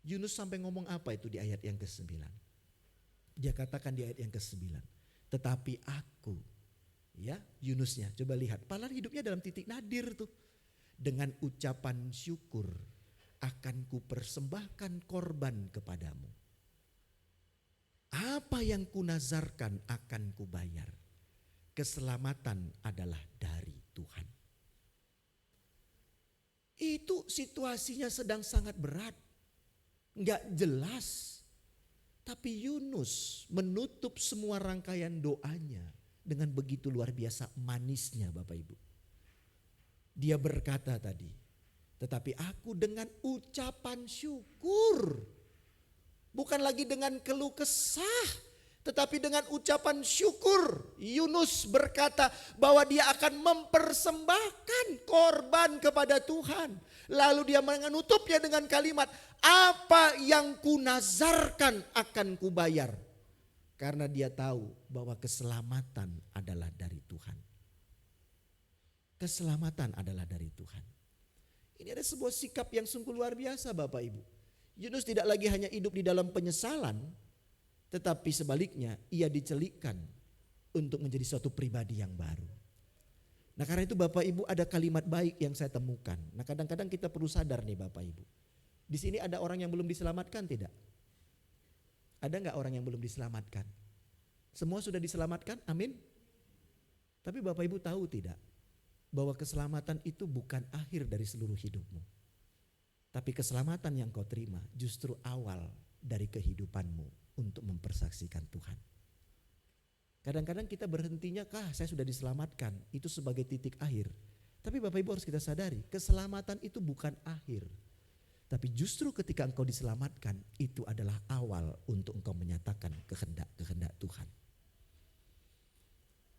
Yunus sampai ngomong apa itu di ayat yang ke-9? Dia katakan di ayat yang ke-9, tetapi aku, Yunusnya, coba lihat, padahal hidupnya dalam titik nadir tuh. Dengan ucapan syukur akan kupersembahkan korban kepadamu. Apa yang kunazarkan akan kubayar. Keselamatan adalah dari Tuhan. Itu situasinya sedang sangat berat. Enggak jelas. Tapi Yunus menutup semua rangkaian doanya dengan begitu luar biasa manisnya Bapak Ibu. Dia berkata tadi, tetapi aku dengan ucapan syukur. Bukan lagi dengan keluh kesah, tetapi dengan ucapan syukur. Yunus berkata bahwa dia akan mempersembahkan korban kepada Tuhan. Lalu dia menutupnya dengan kalimat, apa yang kunazarkan akan kubayar. Karena dia tahu bahwa keselamatan adalah dari Tuhan. Keselamatan adalah dari Tuhan. Ini ada sebuah sikap yang sungguh luar biasa Bapak Ibu. Yunus tidak lagi hanya hidup di dalam penyesalan, tetapi sebaliknya ia dicelikkan untuk menjadi suatu pribadi yang baru. Nah karena itu Bapak Ibu ada kalimat baik yang saya temukan. Nah kadang-kadang kita perlu sadar nih Bapak Ibu. Di sini ada orang yang belum diselamatkan tidak? Ada enggak orang yang belum diselamatkan? Semua sudah diselamatkan? Amin. Tapi Bapak Ibu tahu tidak bahwa keselamatan itu bukan akhir dari seluruh hidupmu. Tapi keselamatan yang kau terima justru awal dari kehidupanmu untuk mempersaksikan Tuhan. Kadang-kadang kita berhentinya, saya sudah diselamatkan, itu sebagai titik akhir. Tapi Bapak Ibu harus kita sadari, keselamatan itu bukan akhir. Tapi justru ketika engkau diselamatkan, itu adalah awal untuk engkau menyatakan kehendak Tuhan.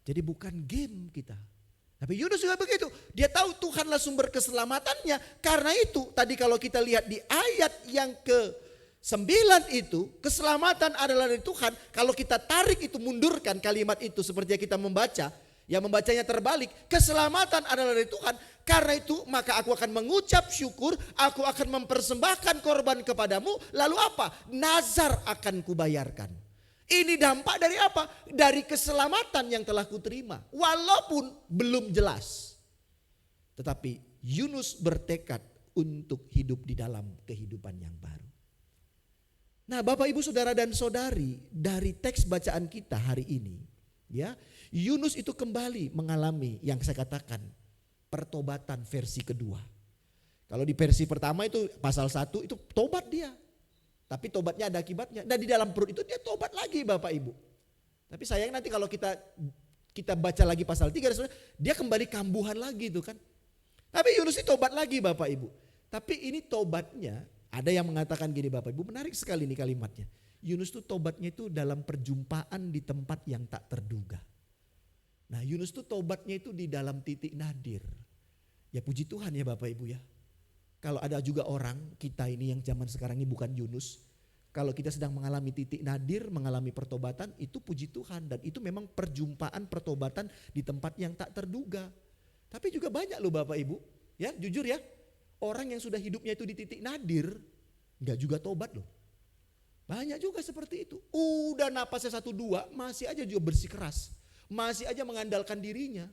Jadi bukan game kita. Tapi Yunus juga begitu. Dia tahu Tuhanlah sumber keselamatannya. Karena itu tadi kalau kita lihat di ayat yang ke-9 itu, keselamatan adalah dari Tuhan. Kalau kita tarik itu, mundurkan kalimat itu seperti yang kita membaca. Yang membacanya terbalik, keselamatan adalah dari Tuhan. Karena itu maka aku akan mengucap syukur, aku akan mempersembahkan korban kepadamu. Lalu apa? Nazar akan kubayarkan. Ini dampak dari apa? Dari keselamatan yang telah kuterima. Walaupun belum jelas. Tetapi Yunus bertekad untuk hidup di dalam kehidupan yang baru. Nah, Bapak Ibu Saudara dan Saudari, dari teks bacaan kita hari ini, ya, Yunus itu kembali mengalami yang saya katakan pertobatan versi kedua. Kalau di versi pertama itu pasal 1 itu tobat dia. Tapi tobatnya ada akibatnya. Dan di dalam perut itu dia tobat lagi Bapak Ibu. Tapi sayang nanti kalau kita baca lagi pasal 3, dia kembali kambuhan lagi itu kan. Tapi Yunus itu tobat lagi Bapak Ibu. Tapi ini tobatnya, ada yang mengatakan gini Bapak Ibu, menarik sekali ini kalimatnya. Yunus itu tobatnya itu dalam perjumpaan di tempat yang tak terduga. Nah, Yunus itu tobatnya itu di dalam titik nadir. Ya puji Tuhan ya Bapak Ibu ya. Kalau ada juga orang kita ini yang zaman sekarang ini bukan Yunus. Kalau kita sedang mengalami titik nadir, mengalami pertobatan, itu puji Tuhan. Dan itu memang perjumpaan pertobatan di tempat yang tak terduga. Tapi juga banyak loh Bapak Ibu. Ya jujur ya. Orang yang sudah hidupnya itu di titik nadir, enggak juga tobat loh. Banyak juga seperti itu. Udah napasnya 1-2 masih aja juga bersikeras. Masih aja mengandalkan dirinya.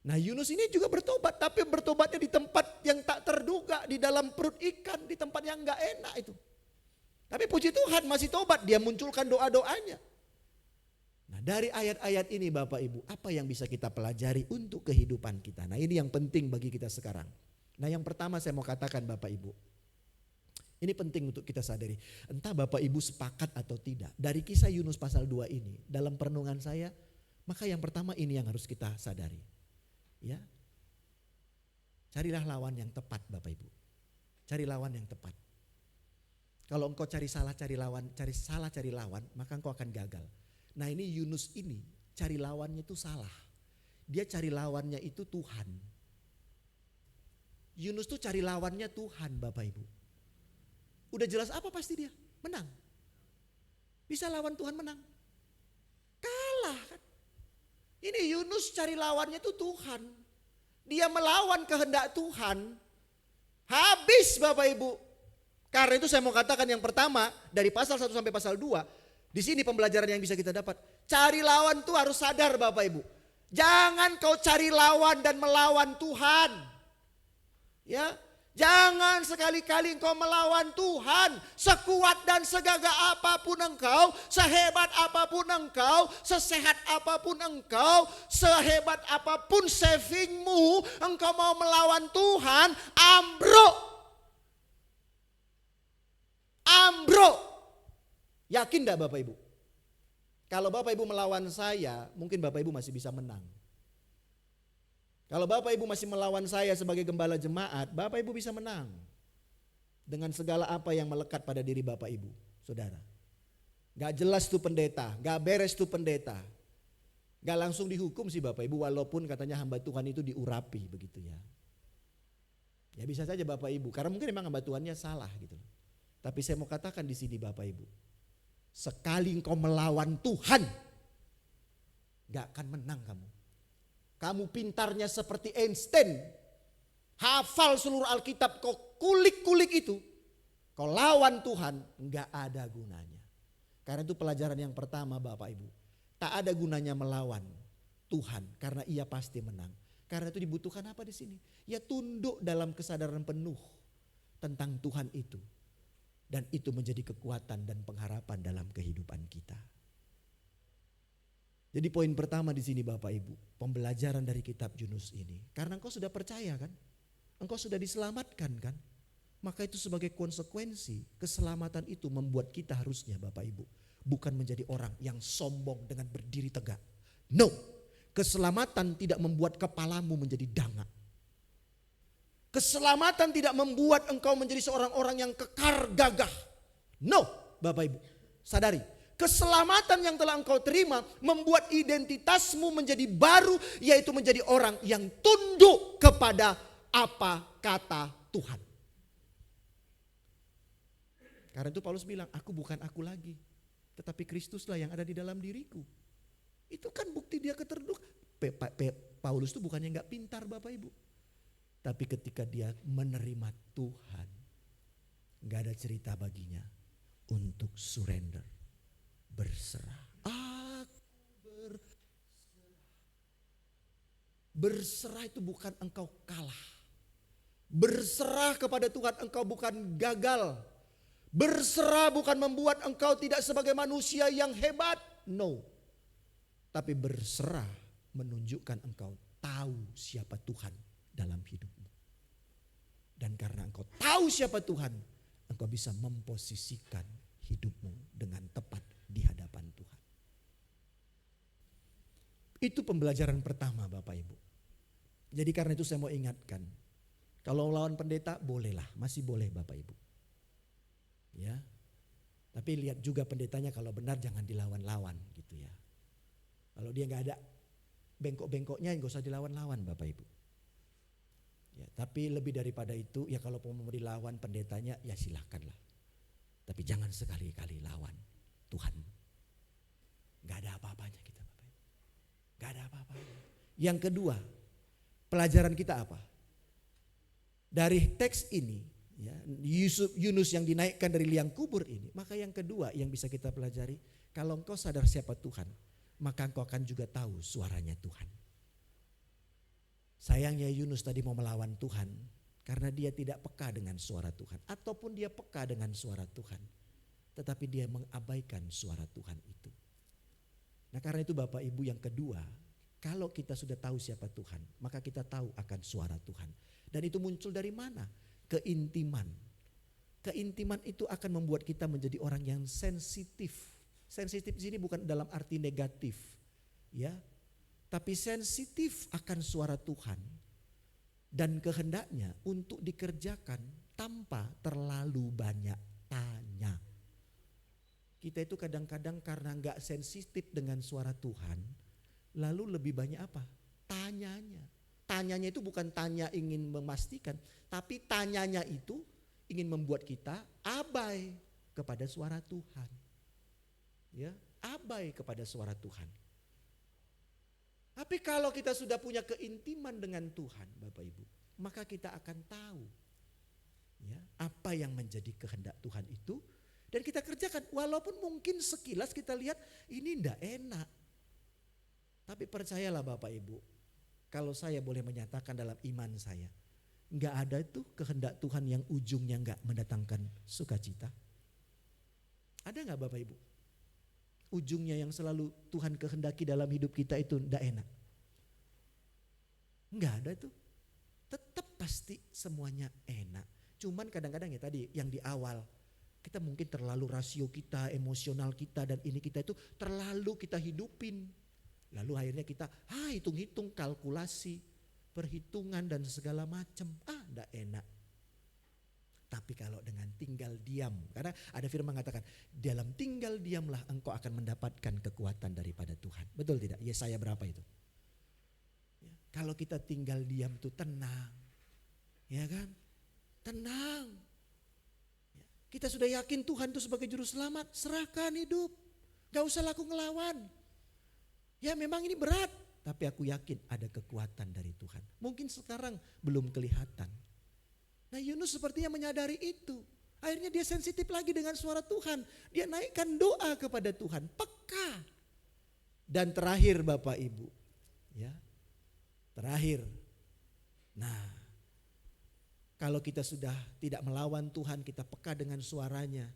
Nah Yunus ini juga bertobat, tapi bertobatnya di tempat yang tak terduga, di dalam perut ikan, di tempat yang gak enak itu. Tapi puji Tuhan masih tobat, dia munculkan doa-doanya. Nah dari ayat-ayat ini Bapak Ibu, apa yang bisa kita pelajari untuk kehidupan kita? Nah ini yang penting bagi kita sekarang. Nah yang pertama saya mau katakan Bapak Ibu, ini penting untuk kita sadari. Entah Bapak Ibu sepakat atau tidak, dari kisah Yunus pasal 2 ini, dalam perenungan saya, maka yang pertama ini yang harus kita sadari. Ya, carilah lawan yang tepat Bapak Ibu. Cari lawan yang tepat. Kalau engkau cari salah cari lawan, maka engkau akan gagal. Nah ini Yunus ini cari lawannya itu salah. Dia cari lawannya itu Tuhan. Yunus tuh cari lawannya Tuhan Bapak Ibu. Udah jelas apa pasti dia? Menang. Bisa lawan Tuhan menang? Kalah kan. Ini Yunus cari lawannya itu Tuhan. Dia melawan kehendak Tuhan. Habis Bapak Ibu. Karena itu saya mau katakan yang pertama dari pasal 1 sampai pasal 2. Di sini pembelajaran yang bisa kita dapat. Cari lawan tuh harus sadar Bapak Ibu. Jangan kau cari lawan dan melawan Tuhan. Ya. Jangan sekali-kali engkau melawan Tuhan. Sekuat dan segagah apapun engkau, sehebat apapun engkau, sesehat apapun engkau, sehebat apapun savingmu, engkau mau melawan Tuhan, ambruk. Ambruk. Yakin enggak Bapak Ibu? Kalau Bapak Ibu melawan saya, mungkin Bapak Ibu masih bisa menang. Kalau Bapak Ibu masih melawan saya sebagai gembala jemaat, Bapak Ibu bisa menang. Dengan segala apa yang melekat pada diri Bapak Ibu, saudara. Gak jelas tuh pendeta, gak beres tuh pendeta. Gak langsung dihukum sih Bapak Ibu, walaupun katanya hamba Tuhan itu diurapi begitu ya. Ya bisa saja Bapak Ibu, karena mungkin memang hamba Tuhannya salah gitu. Tapi saya mau katakan di sini Bapak Ibu, sekali engkau melawan Tuhan, gak akan menang kamu. Kamu pintarnya seperti Einstein. Hafal seluruh Alkitab, kau kulik-kulik itu. Kau lawan Tuhan, enggak ada gunanya. Karena itu pelajaran yang pertama Bapak Ibu. Tak ada gunanya melawan Tuhan karena ia pasti menang. Karena itu dibutuhkan apa di sini? Ya tunduk dalam kesadaran penuh tentang Tuhan itu. Dan itu menjadi kekuatan dan pengharapan dalam kehidupan kita. Jadi poin pertama di sini Bapak Ibu, pembelajaran dari kitab Yunus ini. Karena engkau sudah percaya kan? Engkau sudah diselamatkan kan? Maka itu sebagai konsekuensi, keselamatan itu membuat kita harusnya Bapak Ibu, bukan menjadi orang yang sombong dengan berdiri tegak. No, keselamatan tidak membuat kepalamu menjadi dangak. Keselamatan tidak membuat engkau menjadi seorang orang yang kekar gagah. No, Bapak Ibu, sadari. Keselamatan yang telah engkau terima membuat identitasmu menjadi baru, yaitu menjadi orang yang tunduk kepada apa kata Tuhan. Karena itu Paulus bilang, aku bukan aku lagi, tetapi Kristuslah yang ada di dalam diriku. Itu kan bukti dia keterdukan. Paulus itu bukannya gak pintar Bapak Ibu. Tapi ketika dia menerima Tuhan, gak ada cerita baginya untuk surrender. Berserah. Berserah itu bukan engkau kalah. Berserah kepada Tuhan engkau bukan gagal. Berserah bukan membuat engkau tidak sebagai manusia yang hebat. No. Tapi berserah menunjukkan engkau tahu siapa Tuhan dalam hidupmu. Dan karena engkau tahu siapa Tuhan, engkau bisa memposisikan hidupmu dengan tepat di hadapan Tuhan. Itu pembelajaran pertama Bapak Ibu. Jadi karena itu saya mau ingatkan, kalau lawan pendeta bolehlah, masih boleh Bapak Ibu. Ya. Tapi lihat juga pendetanya, kalau benar jangan dilawan-lawan gitu ya. Kalau dia nggak ada bengkok-bengkoknya nggak usah dilawan-lawan Bapak Ibu. Ya, tapi lebih daripada itu ya, kalau mau dilawan pendetanya ya silahkanlah. Tapi jangan sekali-kali lawan Tuhan. Gak ada apa-apanya kita Bapak Ibu. Gak ada apa-apanya. Yang kedua, pelajaran kita apa? Dari teks ini, ya, Yunus yang dinaikkan dari liang kubur ini, maka yang kedua yang bisa kita pelajari, kalau engkau sadar siapa Tuhan, maka engkau akan juga tahu suaranya Tuhan. Sayangnya Yunus tadi mau melawan Tuhan karena dia tidak peka dengan suara Tuhan. Ataupun dia peka dengan suara Tuhan, tetapi dia mengabaikan suara Tuhan itu. Nah karena itu Bapak Ibu, yang kedua, kalau kita sudah tahu siapa Tuhan, maka kita tahu akan suara Tuhan. Dan itu muncul dari mana? Keintiman. Keintiman itu akan membuat kita menjadi orang yang sensitif. Sensitif di sini bukan dalam arti negatif, ya, tapi sensitif akan suara Tuhan dan kehendaknya untuk dikerjakan tanpa terlalu banyak tanya. Kita itu kadang-kadang karena gak sensitif dengan suara Tuhan, lalu lebih banyak apa? Tanyanya. Tanyanya itu bukan tanya ingin memastikan, tapi tanyanya itu ingin membuat kita abai kepada suara Tuhan. Ya, abai kepada suara Tuhan. Tapi kalau kita sudah punya keintiman dengan Tuhan, Bapak Ibu, maka kita akan tahu ya, apa yang menjadi kehendak Tuhan itu, dan kita kerjakan. Walaupun mungkin sekilas kita lihat ini tidak enak. Tapi percayalah Bapak Ibu, kalau saya boleh menyatakan dalam iman saya, enggak ada itu kehendak Tuhan yang ujungnya enggak mendatangkan sukacita. Ada enggak Bapak Ibu? Ujungnya yang selalu Tuhan kehendaki dalam hidup kita itu enggak enak. Enggak ada itu. Tetap pasti semuanya enak. Cuman kadang-kadang ya tadi yang di awal, kita mungkin terlalu rasio kita, emosional kita dan ini kita itu terlalu kita hidupin. Lalu akhirnya kita hitung-hitung, kalkulasi, perhitungan dan segala macam. Enggak enak. Tapi kalau dengan tinggal diam, karena ada firman mengatakan, dalam tinggal diamlah engkau akan mendapatkan kekuatan daripada Tuhan. Betul tidak? Yesaya berapa itu? Ya, kalau kita tinggal diam itu tenang. Ya kan? Tenang. Ya, kita sudah yakin Tuhan itu sebagai juru selamat, serahkan hidup. Gak usah laku ngelawan. Ya memang ini berat, tapi aku yakin ada kekuatan dari Tuhan. Mungkin sekarang belum kelihatan. Nah Yunus sepertinya menyadari itu. Akhirnya dia sensitif lagi dengan suara Tuhan. Dia naikkan doa kepada Tuhan, peka. Dan terakhir Bapak Ibu, ya, terakhir. Nah, kalau kita sudah tidak melawan Tuhan, kita peka dengan suaranya,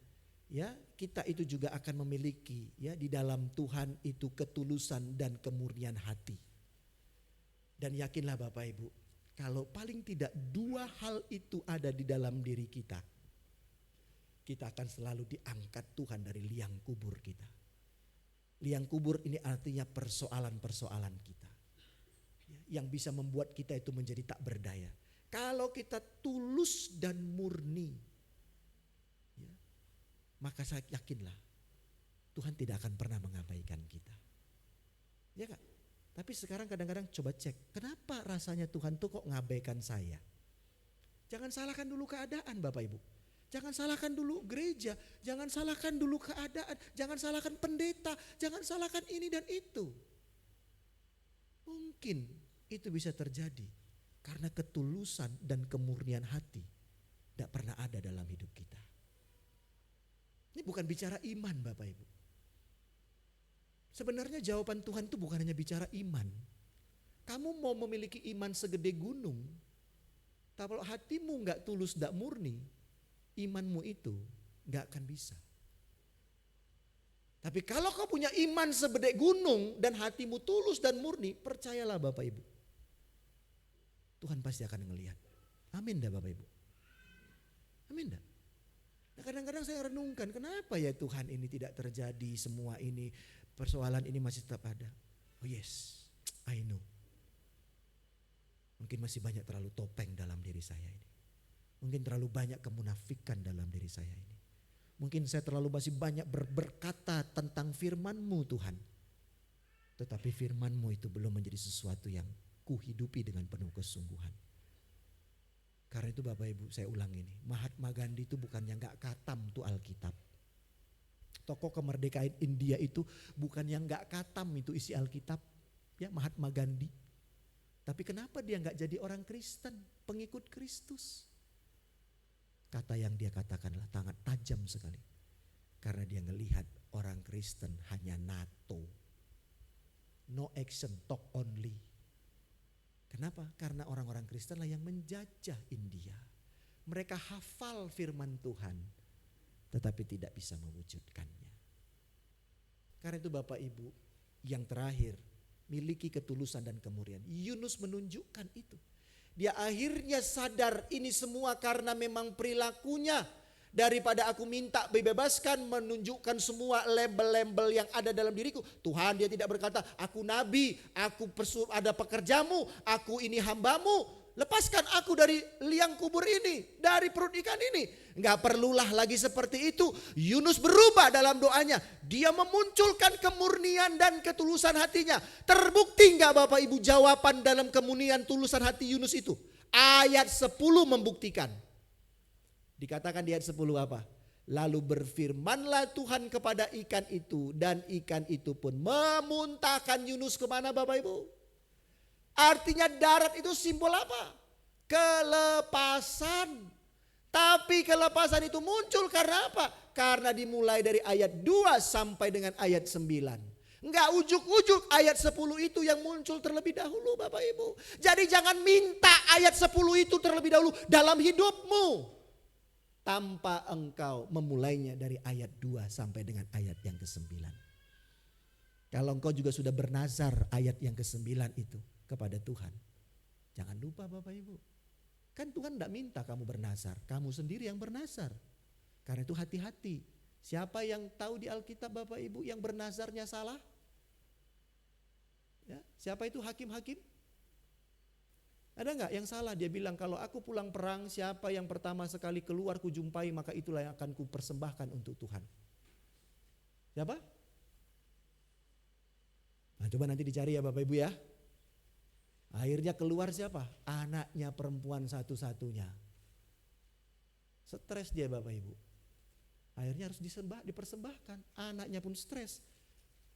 ya, kita itu juga akan memiliki ya di dalam Tuhan itu ketulusan dan kemurnian hati. Dan yakinlah Bapak Ibu, kalau paling tidak dua hal itu ada di dalam diri kita, kita akan selalu diangkat Tuhan dari liang kubur kita. Liang kubur ini artinya persoalan-persoalan kita, yang bisa membuat kita itu menjadi tak berdaya. Kalau kita tulus dan murni, ya, maka saya yakinlah Tuhan tidak akan pernah mengabaikan kita. Ya Kak? Tapi sekarang kadang-kadang coba cek, kenapa rasanya Tuhan tuh kok ngabaikan saya? Jangan salahkan dulu keadaan Bapak Ibu. Jangan salahkan dulu gereja, jangan salahkan dulu keadaan, jangan salahkan pendeta, jangan salahkan ini dan itu. Mungkin itu bisa terjadi karena ketulusan dan kemurnian hati tidak pernah ada dalam hidup kita. Ini bukan bicara iman Bapak Ibu. Sebenarnya jawaban Tuhan itu bukan hanya bicara iman. Kamu mau memiliki iman segede gunung, tapi kalau hatimu nggak tulus, nggak murni, imanmu itu nggak akan bisa. Tapi kalau kau punya iman sebesar gunung dan hatimu tulus dan murni, percayalah Bapak Ibu, Tuhan pasti akan ngelihat. Amin dah Bapak Ibu. Amin dah. Nah, kadang-kadang saya renungkan, kenapa ya Tuhan ini tidak terjadi semua ini, persoalan ini masih tetap ada. Oh yes, I know. Mungkin masih banyak terlalu topeng dalam diri saya ini. Mungkin terlalu banyak kemunafikan dalam diri saya ini. Mungkin saya terlalu masih banyak berkata tentang firman-Mu Tuhan. Tetapi firman-Mu itu belum menjadi sesuatu yang kuhidupi dengan penuh kesungguhan. Karena itu Bapak Ibu saya ulang ini. Mahatma Gandhi itu bukannya gak katam tuh Alkitab. Tokoh kemerdekaan India itu bukan yang gak katam itu isi Alkitab. Ya Mahatma Gandhi. Tapi kenapa dia gak jadi orang Kristen, pengikut Kristus? Kata yang dia katakanlah sangat tajam sekali. Karena dia ngelihat orang Kristen hanya NATO. No action, talk only. Kenapa? Karena orang-orang Kristen lah yang menjajah India. Mereka hafal firman Tuhan, tetapi tidak bisa mewujudkannya. Karena itu Bapak Ibu, yang terakhir, miliki ketulusan dan kemurnian. Yunus menunjukkan itu. Dia akhirnya sadar ini semua karena memang perilakunya. Daripada aku minta bebaskan, menunjukkan semua label-label yang ada dalam diriku. Tuhan dia tidak berkata, aku nabi, aku ada pekerjamu, aku ini hambamu. Lepaskan aku dari liang kubur ini, dari perut ikan ini. Enggak perlulah lagi seperti itu. Yunus berubah dalam doanya. Dia memunculkan kemurnian dan ketulusan hatinya. Terbukti enggak Bapak Ibu jawaban dalam kemurnian tulusan hati Yunus itu? Ayat 10 membuktikan. Dikatakan di ayat 10 apa? Lalu berfirmanlah Tuhan kepada ikan itu, dan ikan itu pun memuntahkan Yunus kemana Bapak Ibu? Artinya darat itu simbol apa? Kelepasan. Tapi kelepasan itu muncul karena apa? Karena dimulai dari ayat 2 sampai dengan ayat 9. Enggak ujuk-ujuk ayat 10 itu yang muncul terlebih dahulu Bapak Ibu. Jadi jangan minta ayat 10 itu terlebih dahulu dalam hidupmu. Tanpa engkau memulainya dari ayat 2 sampai dengan ayat yang ke-9. Kalau engkau juga sudah bernazar ayat yang ke-9 itu kepada Tuhan. Jangan lupa Bapak Ibu. Kan Tuhan tidak minta kamu bernazar. Kamu sendiri yang bernazar. Karena itu hati-hati. Siapa yang tahu di Alkitab Bapak Ibu yang bernazarnya salah? Ya, siapa itu hakim-hakim? Ada enggak yang salah? Dia bilang kalau aku pulang perang, siapa yang pertama sekali keluar kujumpai, maka itulah yang akan kupersembahkan untuk Tuhan. Siapa? Nah, coba nanti dicari ya Bapak Ibu ya. Akhirnya keluar siapa? Anaknya perempuan satu-satunya. Stres dia Bapak Ibu. Akhirnya harus dipersembahkan. Anaknya pun stres.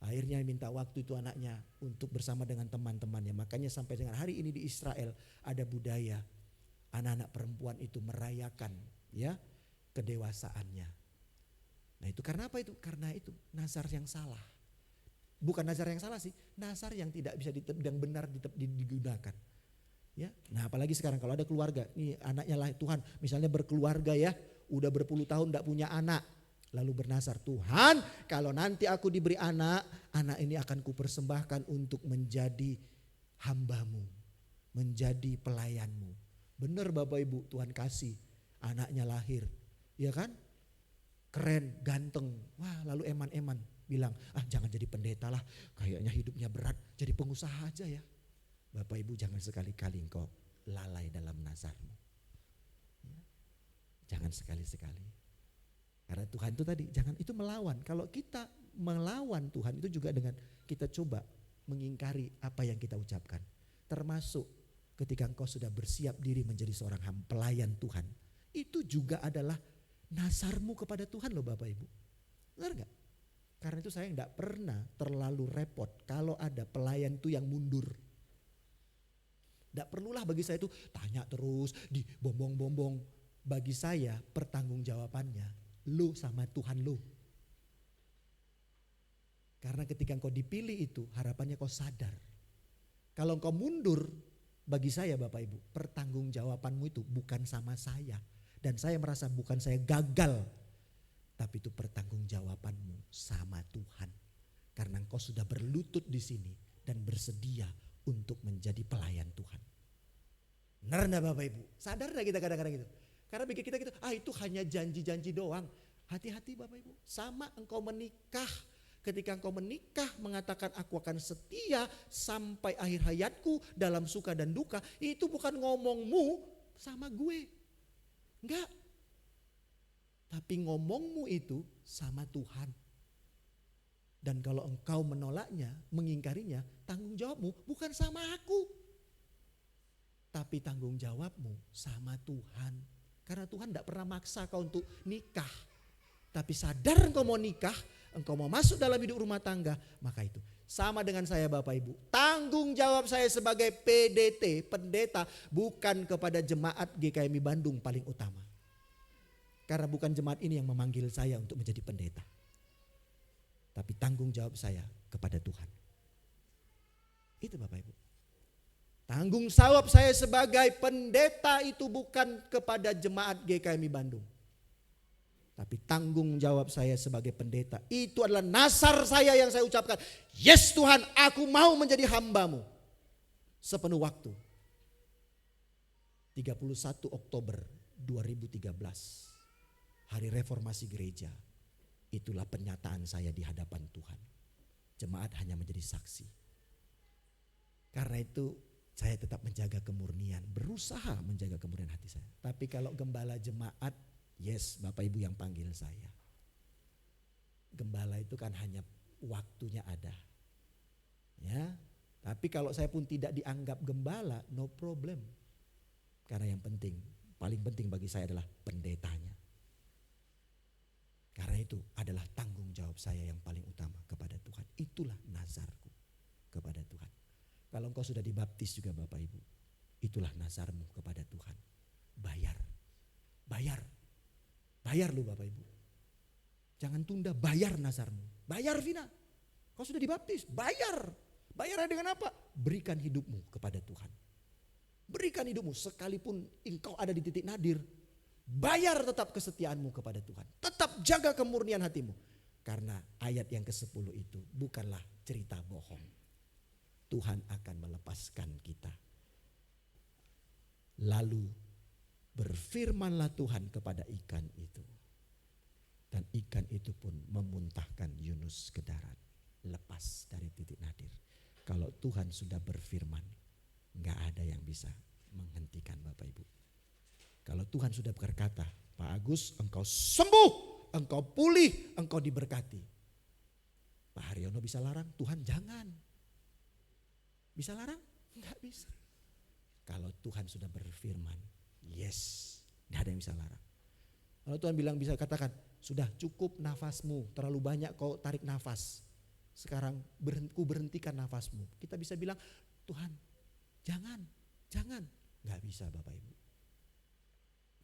Akhirnya minta waktu itu anaknya untuk bersama dengan teman-temannya. Makanya sampai dengan hari ini di Israel ada budaya anak-anak perempuan itu merayakan ya kedewasaannya. Nah itu karena apa itu? Karena itu nazar yang salah. Bukan nazar yang salah sih, nazar yang tidak bisa yang benar digunakan. Ya, nah apalagi sekarang kalau ada keluarga, nih anaknya lah Tuhan, misalnya berkeluarga ya, udah berpuluh tahun tidak punya anak. Lalu bernasar, Tuhan kalau nanti aku diberi anak, anak ini akan kupersembahkan untuk menjadi hambamu, menjadi pelayanmu. Benar Bapak Ibu, Tuhan kasih anaknya lahir, ya kan? Keren, ganteng, wah lalu eman-eman bilang, jangan jadi pendeta lah, kayaknya hidupnya berat, jadi pengusaha aja ya. Bapak Ibu jangan sekali-kali engkau lalai dalam nazarmu. Ya. Jangan sekali-sekali. Karena Tuhan itu tadi, jangan itu melawan. Kalau kita melawan Tuhan itu juga dengan kita coba mengingkari apa yang kita ucapkan. Termasuk ketika engkau sudah bersiap diri menjadi seorang pelayan Tuhan. Itu juga adalah nazarmu kepada Tuhan loh Bapak Ibu. Benar gak? Karena itu saya tidak pernah terlalu repot kalau ada pelayan itu yang mundur. Tidak perlulah bagi saya itu tanya terus, dibombong-bombong. Bagi saya pertanggungjawabannya lu sama Tuhan lu. Karena ketika engkau dipilih itu harapannya kau sadar. Kalau engkau mundur, bagi saya Bapak Ibu, pertanggungjawabanmu itu bukan sama saya. Dan saya merasa bukan saya gagal, tapi itu pertanggungjawabanmu sama Tuhan. Karena engkau sudah berlutut di sini dan bersedia untuk menjadi pelayan Tuhan. Benar enggak Bapak Ibu? Sadar enggak kita kadang-kadang gitu? Karena bagi kita itu hanya janji-janji doang. Hati-hati Bapak Ibu. Sama engkau menikah. Ketika engkau menikah mengatakan aku akan setia sampai akhir hayatku dalam suka dan duka. Itu bukan ngomongmu sama gue. Enggak. Tapi ngomongmu itu sama Tuhan. Dan kalau engkau menolaknya, mengingkarinya, tanggung jawabmu bukan sama aku. Tapi tanggung jawabmu sama Tuhan. Karena Tuhan tidak pernah maksa kau untuk nikah. Tapi sadar engkau mau nikah, engkau mau masuk dalam hidup rumah tangga, maka itu. Sama dengan saya Bapak Ibu. Tanggung jawab saya sebagai PDT, pendeta, bukan kepada jemaat GKMI Bandung paling utama. Karena bukan jemaat ini yang memanggil saya untuk menjadi pendeta. Tapi tanggung jawab saya kepada Tuhan. Itu Bapak Ibu. Tanggung jawab saya sebagai pendeta itu bukan kepada jemaat GKMI Bandung. Tapi tanggung jawab saya sebagai pendeta itu adalah nazar saya yang saya ucapkan. Yes Tuhan, aku mau menjadi hambamu sepenuh waktu. 31 Oktober 2013, hari reformasi gereja. Itulah pernyataan saya di hadapan Tuhan. Jemaat hanya menjadi saksi. Karena itu saya tetap menjaga kemurnian, berusaha menjaga kemurnian hati saya. Tapi kalau gembala jemaat, yes Bapak Ibu yang panggil saya. Gembala itu kan hanya waktunya ada. Ya, tapi kalau saya pun tidak dianggap gembala, no problem. Karena yang penting, paling penting bagi saya adalah pendetanya. Karena itu adalah tanggung jawab saya yang paling utama kepada Tuhan. Itulah nazarku kepada Tuhan. Kalau engkau sudah dibaptis juga Bapak Ibu, itulah nazarmu kepada Tuhan. Bayar, bayar, bayar lu Bapak Ibu. Jangan tunda, bayar nazarmu. Bayar Vina, kau sudah dibaptis, bayar. Bayarnya dengan apa? Berikan hidupmu kepada Tuhan. Berikan hidupmu sekalipun engkau ada di titik nadir. Bayar tetap kesetiaanmu kepada Tuhan. Tetap jaga kemurnian hatimu. Karena ayat yang ke-10 itu bukanlah cerita bohong. Tuhan akan melepaskan kita. Lalu berfirmanlah Tuhan kepada ikan itu. Dan ikan itu pun memuntahkan Yunus ke darat. Lepas dari titik nadir. Kalau Tuhan sudah berfirman, enggak ada yang bisa menghentikan Bapak Ibu. Kalau Tuhan sudah berkata, Pak Agus engkau sembuh, engkau pulih, engkau diberkati. Pak Haryono bisa larang? Tuhan jangan. Bisa larang? Enggak bisa. Kalau Tuhan sudah berfirman, yes, enggak ada yang bisa larang. Kalau Tuhan bilang bisa katakan, sudah cukup nafasmu, terlalu banyak kau tarik nafas. Sekarang ku berhentikan nafasmu. Kita bisa bilang, Tuhan jangan. Enggak bisa Bapak Ibu.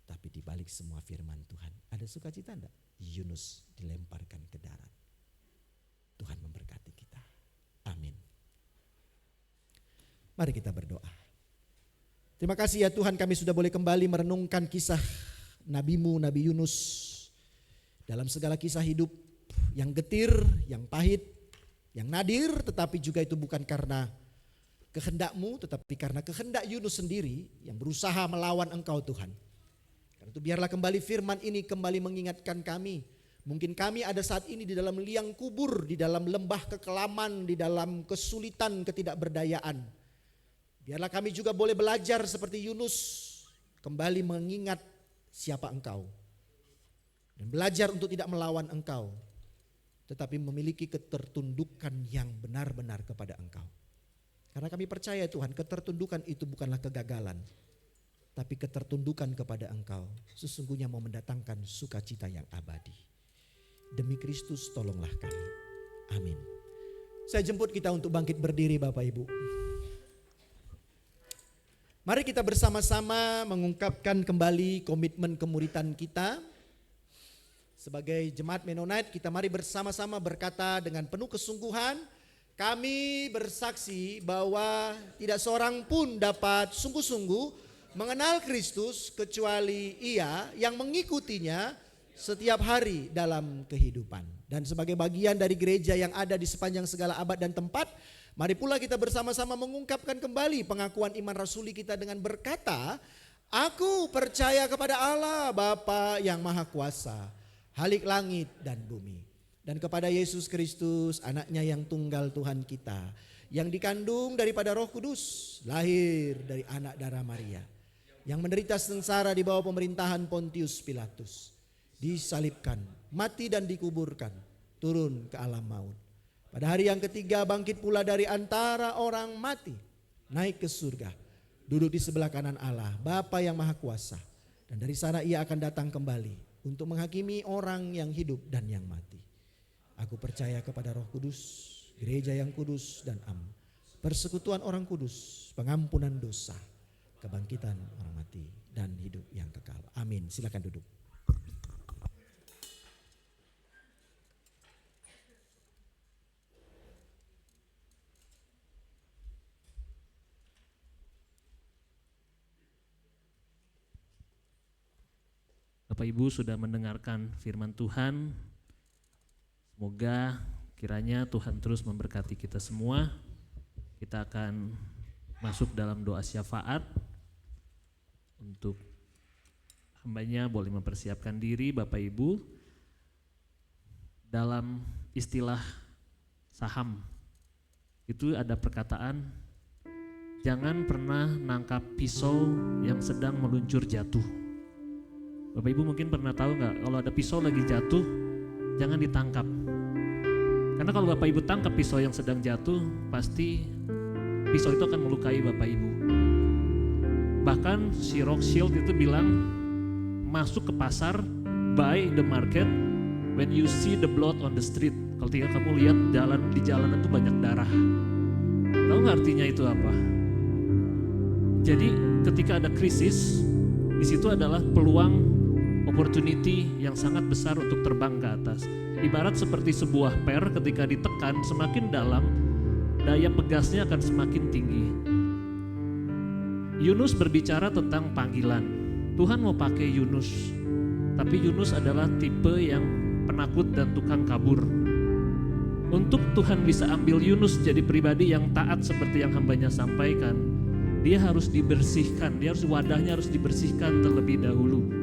Tapi di balik semua firman Tuhan, ada sukacita enggak? Yunus dilemparkan ke darat. Tuhan memberkati kita. Amin. Mari kita berdoa. Terima kasih ya Tuhan, kami sudah boleh kembali merenungkan kisah nabimu, Nabi Yunus. dalam segala kisah hidup yang getir, yang pahit, yang nadir, tetapi juga itu bukan karena kehendak-Mu, tetapi karena kehendak Yunus sendiri yang berusaha melawan Engkau Tuhan. Karena itu biarlah kembali firman ini kembali mengingatkan kami. Mungkin kami ada saat ini di dalam liang kubur, di dalam lembah kekelaman, di dalam kesulitan, ketidakberdayaan. Biarlah kami juga boleh belajar seperti Yunus, kembali mengingat siapa Engkau. Dan belajar untuk tidak melawan Engkau, tetapi memiliki ketertundukan yang benar-benar kepada Engkau. Karena kami percaya Tuhan, ketertundukan itu bukanlah kegagalan, tapi ketertundukan kepada Engkau sesungguhnya mau mendatangkan sukacita yang abadi. Demi Kristus tolonglah kami. Amin. Saya jemput kita untuk bangkit berdiri Bapak Ibu. Mari kita bersama-sama mengungkapkan kembali komitmen kemuritan kita. Sebagai jemaat Mennonite, kita mari bersama-sama berkata dengan penuh kesungguhan, kami bersaksi bahwa tidak seorang pun dapat sungguh-sungguh mengenal Kristus kecuali ia yang mengikutinya setiap hari dalam kehidupan. Dan sebagai bagian dari gereja yang ada di sepanjang segala abad dan tempat, mari pula kita bersama-sama mengungkapkan kembali pengakuan iman rasuli kita dengan berkata, aku percaya kepada Allah Bapa yang Maha Kuasa, Halik langit dan bumi, dan kepada Yesus Kristus anaknya yang tunggal Tuhan kita, yang dikandung daripada Roh Kudus, lahir dari anak darah Maria, yang menderita sengsara di bawah pemerintahan Pontius Pilatus, disalibkan, mati dan dikuburkan, turun ke alam maut. Pada hari yang ketiga bangkit pula dari antara orang mati, naik ke surga, duduk di sebelah kanan Allah, Bapa yang Maha Kuasa. Dan dari sana ia akan datang kembali untuk menghakimi orang yang hidup dan yang mati. Aku percaya kepada Roh Kudus, gereja yang kudus dan am, persekutuan orang kudus, pengampunan dosa, kebangkitan orang mati dan hidup yang kekal. Amin. Silakan duduk. Bapak Ibu sudah mendengarkan firman Tuhan. Semoga kiranya Tuhan terus memberkati kita semua. Kita akan masuk dalam doa syafaat. Untuk hambanya boleh mempersiapkan diri Bapak Ibu. Dalam istilah saham itu ada perkataan, jangan pernah nangkap pisau yang sedang meluncur jatuh. Bapak Ibu mungkin pernah tahu nggak, kalau ada pisau lagi jatuh, jangan ditangkap. Karena kalau Bapak Ibu tangkap pisau yang sedang jatuh, pasti pisau itu akan melukai Bapak Ibu. Bahkan si Rothschild itu bilang, masuk ke pasar, buy the market when you see the blood on the street. Kalau tinggal kamu lihat di jalanan itu banyak darah. Tahu nggak artinya itu apa? Jadi ketika ada krisis, di situ adalah peluang opportunity yang sangat besar untuk terbang ke atas. Ibarat seperti sebuah per, ketika ditekan semakin dalam, daya pegasnya akan semakin tinggi. Yunus berbicara tentang panggilan. Tuhan mau pakai Yunus, tapi Yunus adalah tipe yang penakut dan tukang kabur. Untuk Tuhan bisa ambil Yunus jadi pribadi yang taat seperti yang hambanya sampaikan, dia harus dibersihkan, wadahnya harus dibersihkan terlebih dahulu.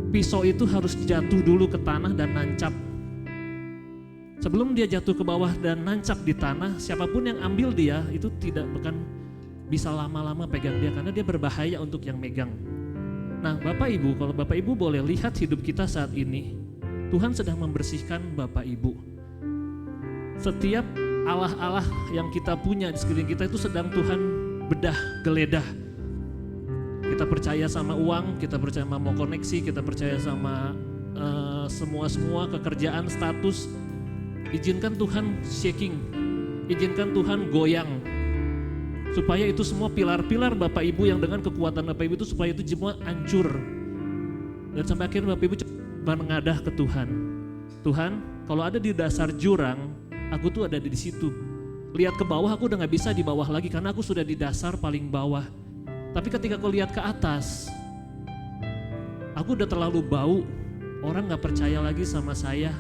Pisau itu harus jatuh dulu ke tanah dan nancap. Sebelum dia jatuh ke bawah dan nancap di tanah, siapapun yang ambil dia itu tidak akan bisa lama-lama pegang dia, karena dia berbahaya untuk yang megang. Nah Bapak Ibu, kalau Bapak Ibu boleh lihat hidup kita saat ini, Tuhan sedang membersihkan Bapak Ibu. Setiap Allah-Allah yang kita punya di sekeliling kita itu sedang Tuhan bedah, geledah. Kita percaya sama uang, kita percaya sama mau koneksi, kita percaya sama semua pekerjaan, status. Izinkan Tuhan shaking, izinkan Tuhan goyang, supaya itu semua pilar-pilar Bapak Ibu yang dengan kekuatan Bapak Ibu itu, supaya itu semua hancur. Dan sampai akhirnya Bapak Ibu mengadah ke Tuhan. Tuhan, kalau ada di dasar jurang, aku tuh ada di situ. Lihat ke bawah, aku udah gak bisa di bawah lagi karena aku sudah di dasar paling bawah. Tapi ketika aku lihat ke atas, aku udah terlalu bau, orang gak percaya lagi sama saya.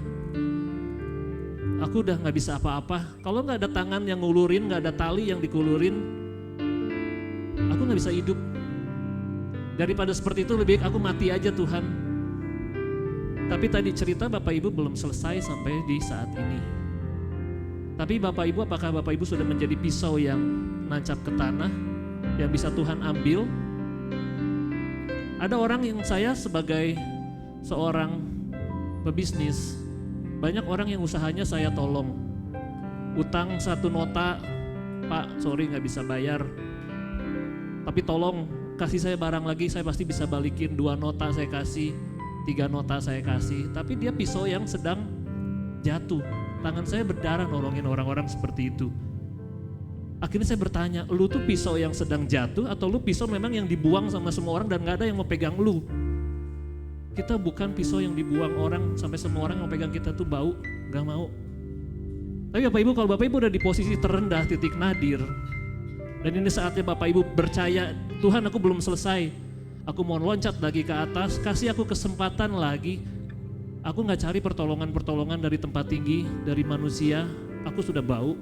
Aku udah gak bisa apa-apa. Kalau gak ada tangan yang ngulurin, gak ada tali yang dikulurin, aku gak bisa hidup. Daripada seperti itu lebih baik aku mati aja Tuhan. Tapi tadi cerita Bapak Ibu belum selesai sampai di saat ini. Tapi Bapak Ibu, apakah Bapak Ibu sudah menjadi pisau yang nancap ke tanah, yang bisa Tuhan ambil? Ada orang yang saya sebagai seorang pebisnis, banyak orang yang usahanya saya tolong. Utang 1 nota, Pak sorry gak bisa bayar. Tapi tolong kasih saya barang lagi, saya pasti bisa balikin. 2 nota saya kasih, 3 nota saya kasih. Tapi dia pisau yang sedang jatuh. Tangan saya berdarah nolongin orang-orang seperti itu. Akhirnya saya bertanya, lu tuh pisau yang sedang jatuh atau lu pisau memang yang dibuang sama semua orang dan gak ada yang mau pegang lu? Kita bukan pisau yang dibuang orang sampai semua orang mau pegang kita tuh bau, gak mau. Tapi Bapak Ibu, kalau Bapak Ibu udah di posisi terendah, titik nadir, dan ini saatnya Bapak Ibu percaya, Tuhan aku belum selesai, aku mau loncat lagi ke atas, kasih aku kesempatan lagi. Aku gak cari pertolongan-pertolongan dari tempat tinggi, dari manusia, aku sudah bau.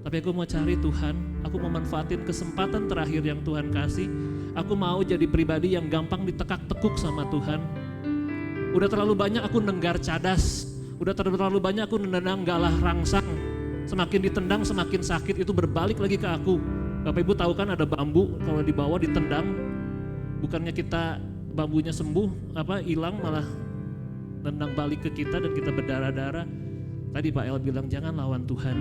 Tapi aku mau cari Tuhan, aku mau manfaatin kesempatan terakhir yang Tuhan kasih. Aku mau jadi pribadi yang gampang ditekak-tekuk sama Tuhan. Udah terlalu banyak aku nenggar cadas, udah terlalu banyak aku menendang galah rangsang. Semakin ditendang semakin sakit, itu berbalik lagi ke aku. Bapak Ibu tahu kan ada bambu, kalau dibawa ditendang, bukannya kita bambunya sembuh, hilang malah nendang balik ke kita dan kita berdarah-darah. Tadi Pak El bilang jangan lawan Tuhan.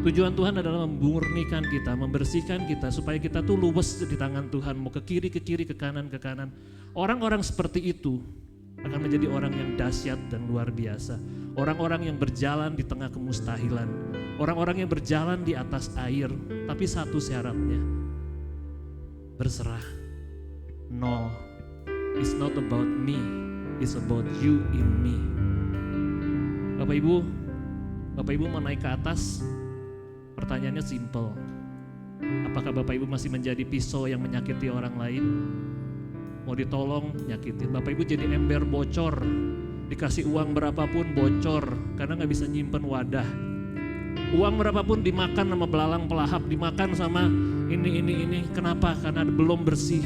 Tujuan Tuhan adalah memurnikan kita, membersihkan kita supaya kita tuh luwes di tangan Tuhan, mau ke kiri, ke kanan, ke kanan. Orang-orang seperti itu akan menjadi orang yang dahsyat dan luar biasa. Orang-orang yang berjalan di tengah kemustahilan. Orang-orang yang berjalan di atas air. Tapi satu syaratnya, berserah. No, it's not about me, it's about you in me. Bapak Ibu mau naik ke atas? Pertanyaannya simple. Apakah Bapak Ibu masih menjadi pisau yang menyakiti orang lain? Mau ditolong, nyakitin. Bapak Ibu jadi ember bocor. Dikasih uang berapapun bocor. Karena gak bisa nyimpen wadah. Uang berapapun dimakan sama belalang pelahap. Dimakan sama ini. Kenapa? Karena belum bersih.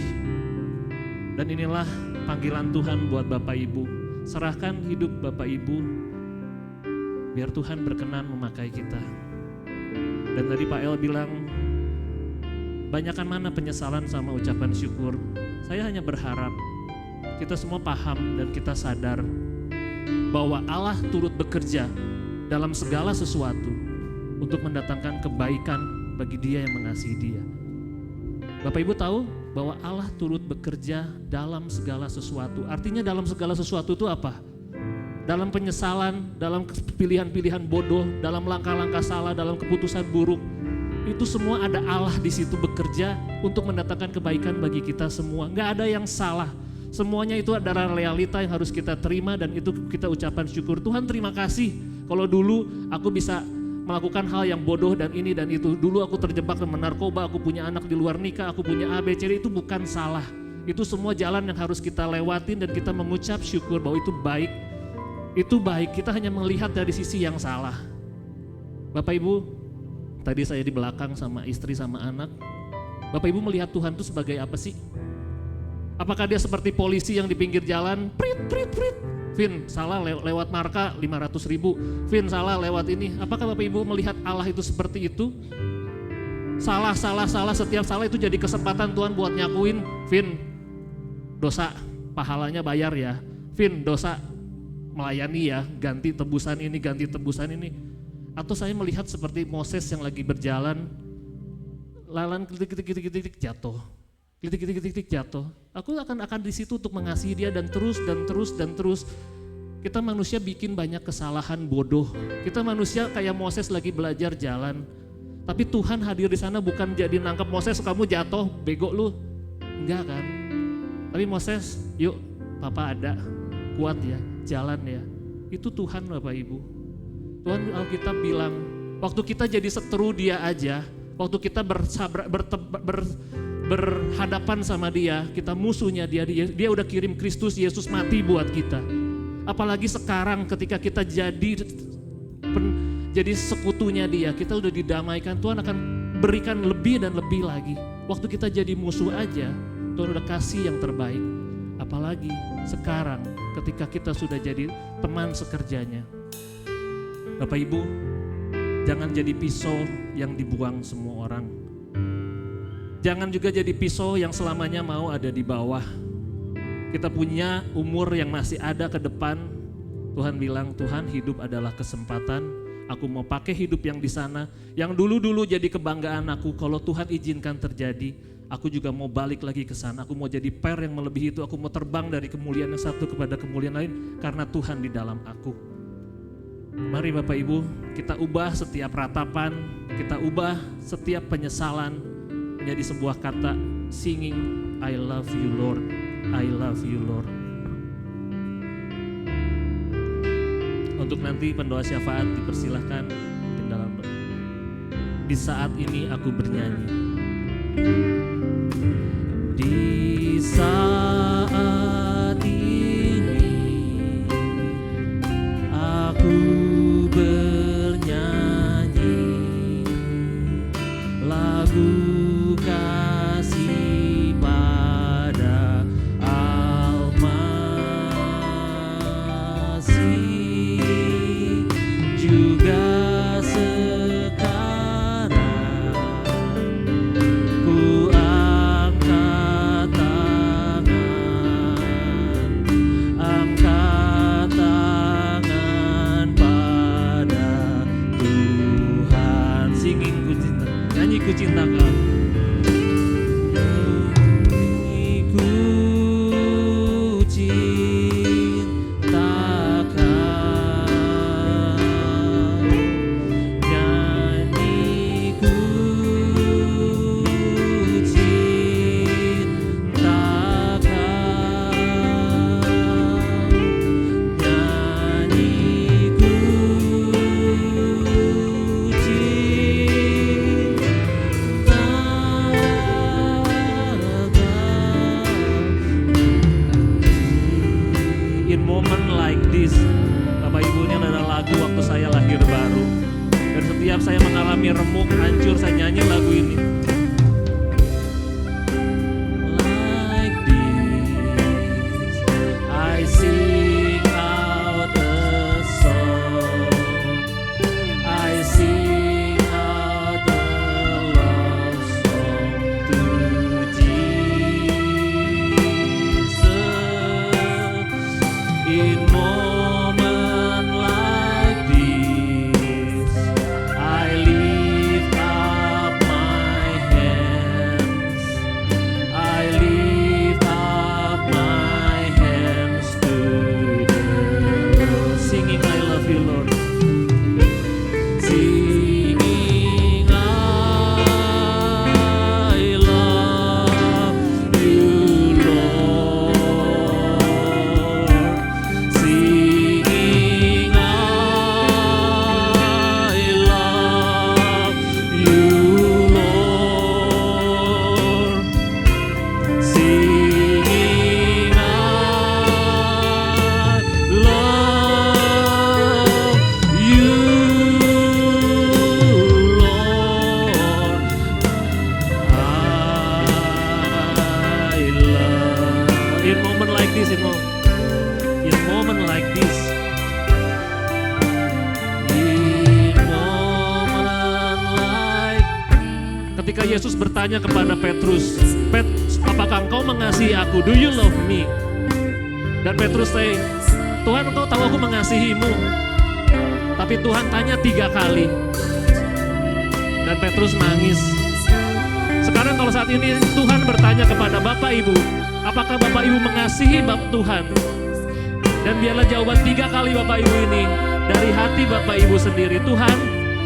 Dan inilah panggilan Tuhan buat Bapak Ibu. Serahkan hidup Bapak Ibu. Biar Tuhan berkenan memakai kita. Dan tadi Pak El bilang, banyakan mana penyesalan sama ucapan syukur. Saya hanya berharap kita semua paham dan kita sadar bahwa Allah turut bekerja dalam segala sesuatu untuk mendatangkan kebaikan bagi dia yang mengasihi dia. Bapak Ibu tahu bahwa Allah turut bekerja dalam segala sesuatu. Artinya dalam segala sesuatu itu apa? Dalam penyesalan, dalam pilihan-pilihan bodoh, dalam langkah-langkah salah, dalam keputusan buruk. Itu semua ada Allah di situ bekerja untuk mendatangkan kebaikan bagi kita semua. Gak ada yang salah. Semuanya itu adalah realita yang harus kita terima dan itu kita ucapan syukur. Tuhan terima kasih kalau dulu aku bisa melakukan hal yang bodoh dan ini dan itu. Dulu aku terjebak dengan narkoba, aku punya anak di luar nikah, aku punya A, B, C, D, itu bukan salah. Itu semua jalan yang harus kita lewatin dan kita mengucap syukur bahwa itu baik. Itu baik, kita hanya melihat dari sisi yang salah. Bapak Ibu, tadi saya di belakang sama istri sama anak. Bapak Ibu melihat Tuhan itu sebagai apa sih? Apakah dia seperti polisi yang di pinggir jalan, prit, Vin salah lewat marka 500.000, Vin salah lewat ini. Apakah Bapak Ibu melihat Allah itu seperti itu? Salah, setiap salah itu jadi kesempatan Tuhan buat nyakuin, Vin dosa, pahalanya bayar ya. Vin dosa, melayani ya, ganti tebusan ini. Atau saya melihat seperti Moses yang lagi berjalan, lalan klitik jatuh. Klitik jatuh. Aku akan di situ untuk mengasihi dia dan terus. Kita manusia bikin banyak kesalahan bodoh. Kita manusia kayak Moses lagi belajar jalan. Tapi Tuhan hadir di sana bukan jadi nangkep Moses, kamu jatuh, bego lu. Enggak kan? Tapi Moses, yuk papa ada, kuat ya, jalan ya. Itu Tuhan Bapak Ibu. Tuhan Alkitab bilang, waktu kita jadi seteru dia aja, waktu kita berhadapan sama dia, kita musuhnya dia udah kirim Kristus Yesus mati buat kita. Apalagi sekarang ketika kita jadi sekutunya dia, kita udah didamaikan, Tuhan akan berikan lebih dan lebih lagi. Waktu kita jadi musuh aja, Tuhan udah kasih yang terbaik. Apalagi sekarang ketika kita sudah jadi teman sekerjanya. Bapak Ibu, jangan jadi pisau yang dibuang semua orang. Jangan juga jadi pisau yang selamanya mau ada di bawah. Kita punya umur yang masih ada ke depan. Tuhan bilang, Tuhan, hidup adalah kesempatan. Aku mau pakai hidup yang di sana, yang dulu-dulu jadi kebanggaan aku. Kalau Tuhan izinkan terjadi, aku juga mau balik lagi ke sana. Aku mau jadi per yang melebihi itu. Aku mau terbang dari kemuliaan yang satu kepada kemuliaan lain karena Tuhan di dalam aku. Mari Bapak Ibu, kita ubah setiap ratapan, kita ubah setiap penyesalan menjadi sebuah kata singing, I love you Lord, I love you Lord. Untuk nanti pendoa syafaat dipersilahkan mungkin dalam doa. Di saat ini aku bernyanyi. Di saat ini aku bernyanyi lagu kasih pada Almasih. Juga sekarang ku angkat tangan pada Tuhan. Singing ku cinta, nyanyi ku cinta kau. In moment like this, Bapak Ibu, ini adalah lagu waktu saya lahir baru. Dan setiap saya mengalami remuk, hancur, saya nyanyi lagu ini. Like this, I sing out a song. I sing out a love song to Jesus. In moment like this, I lift up my hands. I lift up my hands to the Lord, singing I love you Lord. Singing I love you Lord. Singing I love you Lord. Singing I love you Lord. I love. In moment like this, in moment like this, in moment like. Ketika Yesus bertanya kepada Petrus, apakah engkau mengasihi aku? Do you love me? Dan Petrus say, Tuhan, engkau tahu aku mengasihimu. Tapi Tuhan tanya 3 kali. Dan Petrus nangis. Sekarang kalau saat ini Tuhan bertanya kepada Bapak Ibu, apakah Bapak Ibu mengasihi Tuhan? Dan biarlah jawaban 3 kali Bapak Ibu ini dari hati Bapak Ibu sendiri. Tuhan,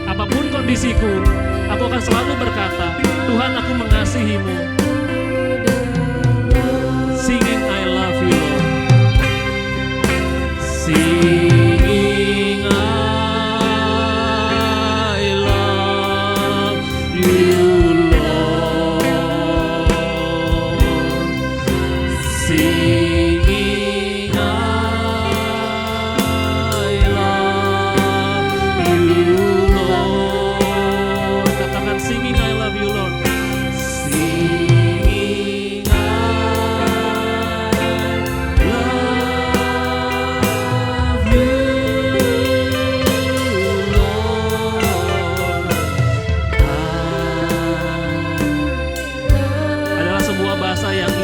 apapun kondisiku, aku akan selalu berkata, Tuhan, aku mengasihimu. Singing I love you Lord. Singing I love you Lord.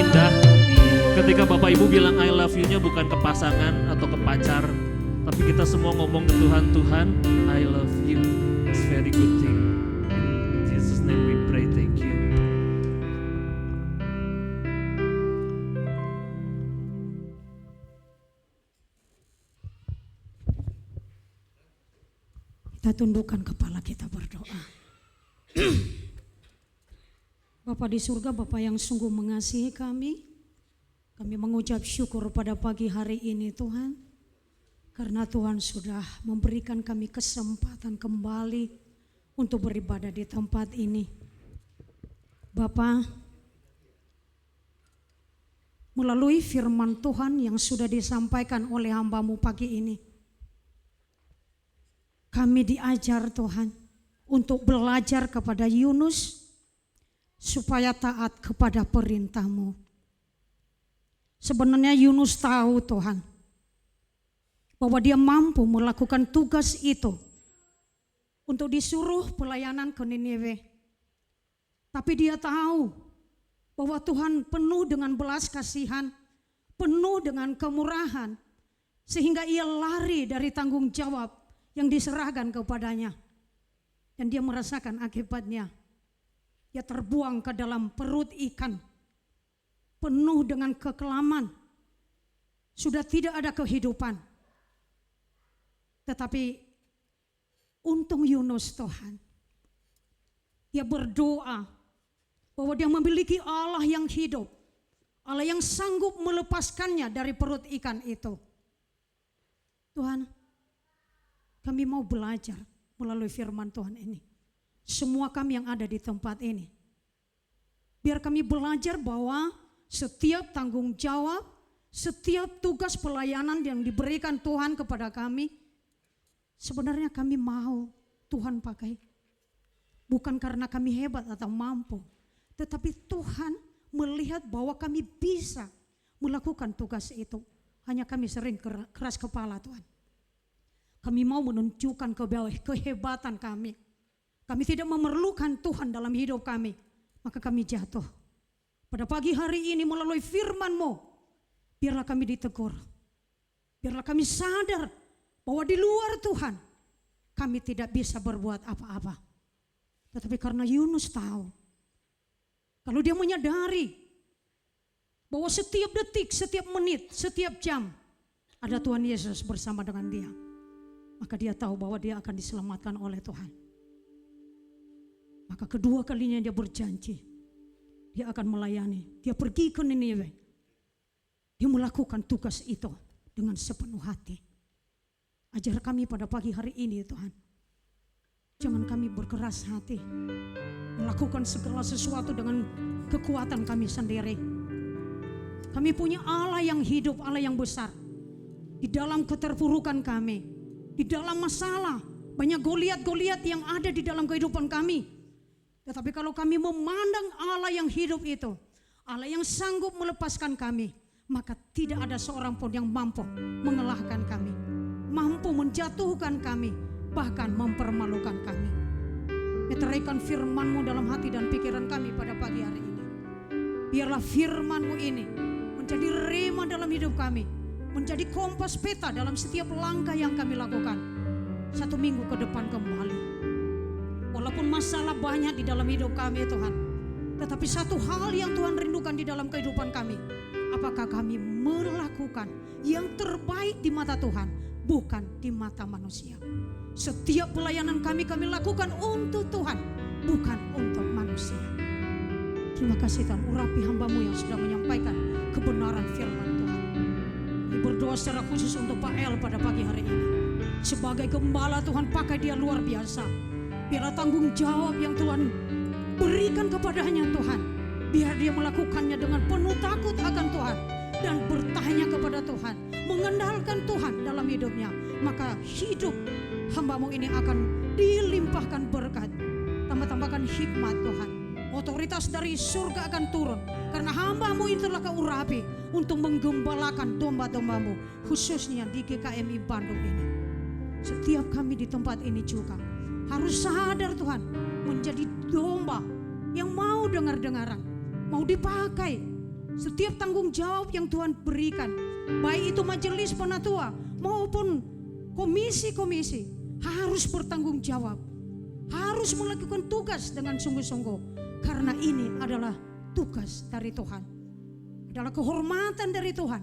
indah ketika Bapak Ibu bilang I love you-nya bukan ke pasangan atau ke pacar, tapi kita semua ngomong ke Tuhan, Tuhan, I love you. It's very good thing. In Jesus name we pray, thank you. Kita tundukkan kepala kita berdoa. Bapa di surga, Bapa yang sungguh mengasihi kami mengucap syukur pada pagi hari ini Tuhan, karena Tuhan sudah memberikan kami kesempatan kembali untuk beribadah di tempat ini. Bapa, melalui firman Tuhan yang sudah disampaikan oleh hamba-Mu pagi ini, kami diajar Tuhan untuk belajar kepada Yunus supaya taat kepada perintah-Mu. Sebenarnya Yunus tahu Tuhan bahwa dia mampu melakukan tugas itu untuk disuruh pelayanan ke Niniwe. Tapi dia tahu bahwa Tuhan penuh dengan belas kasihan, penuh dengan kemurahan, sehingga ia lari dari tanggung jawab yang diserahkan kepadanya. Dan dia merasakan akibatnya. Dia terbuang ke dalam perut ikan, penuh dengan kekelaman. Sudah tidak ada kehidupan. Tetapi untung Yunus Tuhan, dia berdoa bahwa dia memiliki Allah yang hidup, Allah yang sanggup melepaskannya dari perut ikan itu. Tuhan, kami mau belajar melalui firman Tuhan ini. Semua kami yang ada di tempat ini. Biar kami belajar bahwa setiap tanggung jawab, setiap tugas pelayanan yang diberikan Tuhan kepada kami, sebenarnya kami mau Tuhan pakai. Bukan karena kami hebat atau mampu, tetapi Tuhan melihat bahwa kami bisa melakukan tugas itu. Hanya kami sering keras kepala Tuhan. Kami mau menunjukkan kehebatan kami. Kami tidak memerlukan Tuhan dalam hidup kami. Maka kami jatuh. Pada pagi hari ini melalui firman-Mu, biarlah kami ditegur. Biarlah kami sadar bahwa di luar Tuhan kami tidak bisa berbuat apa-apa. Tetapi karena Yunus tahu, kalau dia menyadari bahwa setiap detik, setiap menit, setiap jam ada Tuhan Yesus bersama dengan dia, maka dia tahu bahwa dia akan diselamatkan oleh Tuhan. Maka kedua kalinya dia berjanji, dia akan melayani. Dia pergi ke Niniwe. Dia melakukan tugas itu dengan sepenuh hati. Ajar kami pada pagi hari ini Tuhan. Jangan kami berkeras hati, melakukan segala sesuatu dengan kekuatan kami sendiri. Kami punya Allah yang hidup, Allah yang besar. Di dalam keterpurukan kami, di dalam masalah, banyak Goliat-Goliat yang ada di dalam kehidupan kami. Tetapi kalau kami memandang Allah yang hidup itu, Allah yang sanggup melepaskan kami, maka tidak ada seorang pun yang mampu mengalahkan kami, mampu menjatuhkan kami, bahkan mempermalukan kami. Meteraikan firman-Mu dalam hati dan pikiran kami pada pagi hari ini. Biarlah firman-Mu ini menjadi rema dalam hidup kami, menjadi kompas peta dalam setiap langkah yang kami lakukan. 1 minggu ke depan kembali. Walaupun masalah banyak di dalam hidup kami Tuhan, tetapi satu hal yang Tuhan rindukan di dalam kehidupan kami, apakah kami melakukan yang terbaik di mata Tuhan, bukan di mata manusia. Setiap pelayanan kami lakukan untuk Tuhan, bukan untuk manusia. Terima kasih Tuhan, urapi hamba-Mu yang sudah menyampaikan kebenaran firman Tuhan. Kami berdoa secara khusus untuk Pak El pada pagi hari ini. Sebagai gembala Tuhan, pakai dia luar biasa. Biarlah tanggung jawab yang Tuhan berikan kepadanya Tuhan, biar dia melakukannya dengan penuh takut akan Tuhan dan bertanya kepada Tuhan, mengandalkan Tuhan dalam hidupnya. Maka hidup hamba-Mu ini akan dilimpahkan berkat, tambah-tambahkan hikmat Tuhan. Otoritas dari surga akan turun, karena hamba-Mu itulah Kau urapi untuk menggembalakan domba-domba-Mu, khususnya di GKMI Bandung ini. Setiap kami di tempat ini juga harus sadar Tuhan, menjadi domba yang mau dengar-dengaran, mau dipakai Setiap tanggung jawab yang Tuhan berikan, baik itu majelis penatua maupun komisi-komisi, harus bertanggung jawab, harus melakukan tugas dengan sungguh-sungguh, karena ini adalah tugas dari Tuhan, adalah kehormatan dari Tuhan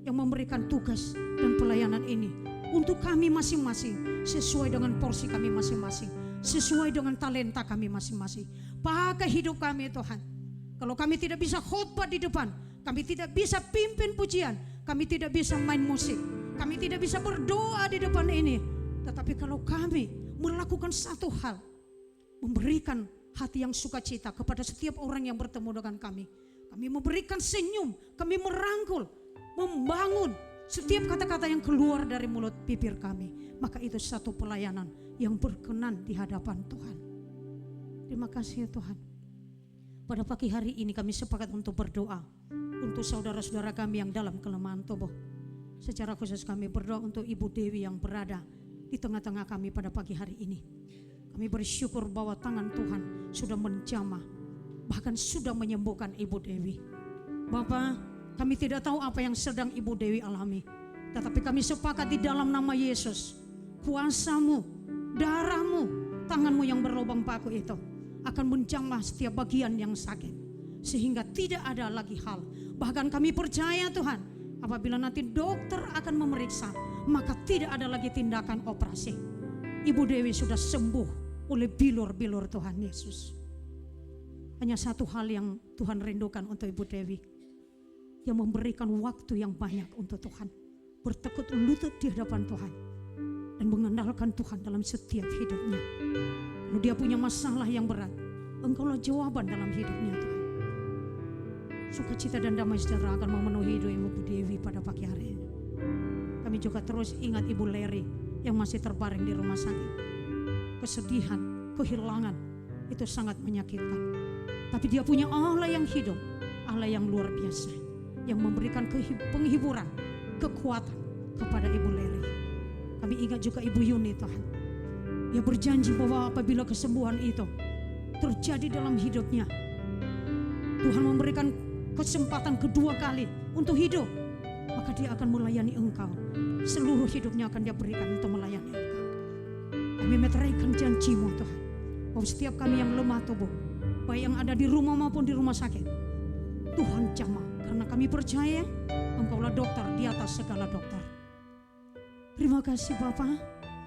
yang memberikan tugas dan pelayanan ini untuk kami masing-masing, sesuai dengan porsi kami masing-masing, sesuai dengan talenta kami masing-masing. Pakai hidup kami Tuhan. Kalau kami tidak bisa khotbah di depan, kami tidak bisa pimpin pujian, kami tidak bisa main musik, kami tidak bisa berdoa di depan ini. Tetapi kalau kami melakukan satu hal, memberikan hati yang sukacita kepada setiap orang yang bertemu dengan kami memberikan senyum, kami merangkul, membangun setiap kata-kata yang keluar dari mulut bibir kami, maka itu satu pelayanan yang berkenan di hadapan Tuhan. Terima kasih ya Tuhan. Pada pagi hari ini kami sepakat untuk berdoa untuk saudara-saudara kami yang dalam kelemahan tubuh. Secara khusus kami berdoa untuk Ibu Dewi yang berada di tengah-tengah kami pada pagi hari ini. Kami bersyukur bahwa tangan Tuhan sudah menjamah, bahkan sudah menyembuhkan Ibu Dewi. Bapa, kami tidak tahu apa yang sedang Ibu Dewi alami, tetapi kami sepakat di dalam nama Yesus, kuasa-Mu, darah-Mu, tangan-Mu yang berlubang paku itu akan menjamah setiap bagian yang sakit, sehingga tidak ada lagi hal. Bahkan kami percaya Tuhan, apabila nanti dokter akan memeriksa, maka tidak ada lagi tindakan operasi. Ibu Dewi sudah sembuh oleh bilur-bilur Tuhan Yesus. Hanya satu hal yang Tuhan rindukan untuk Ibu Dewi, yang memberikan waktu yang banyak untuk Tuhan, bertekuk lutut di hadapan Tuhan dan mengandalkan Tuhan dalam setiap hidupnya. Kalau dia punya masalah yang berat, Engkaulah jawaban dalam hidupnya Tuhan. Sukacita dan damai sejahtera akan memenuhi hidup Ibu Dewi pada pagi hari ini. Kami juga terus ingat Ibu Leri yang masih terbaring di rumah sakit. Kesedihan, kehilangan itu sangat menyakitkan. Tapi dia punya Allah yang hidup, Allah yang luar biasa, yang memberikan penghiburan, kekuatan kepada Ibu Leri. Kami ingat juga Ibu Yuni Tuhan. Dia berjanji bahwa apabila kesembuhan itu terjadi dalam hidupnya, Tuhan memberikan kesempatan kedua kali untuk hidup, maka dia akan melayani Engkau. Seluruh hidupnya akan dia berikan untuk melayani Engkau. Kami meteraikan janji-Mu Tuhan, bahwa setiap kami yang lemah tubuh, baik yang ada di rumah maupun di rumah sakit, Tuhan jamah, karena kami percaya Engkaulah dokter di atas segala dokter. Terima kasih Bapa.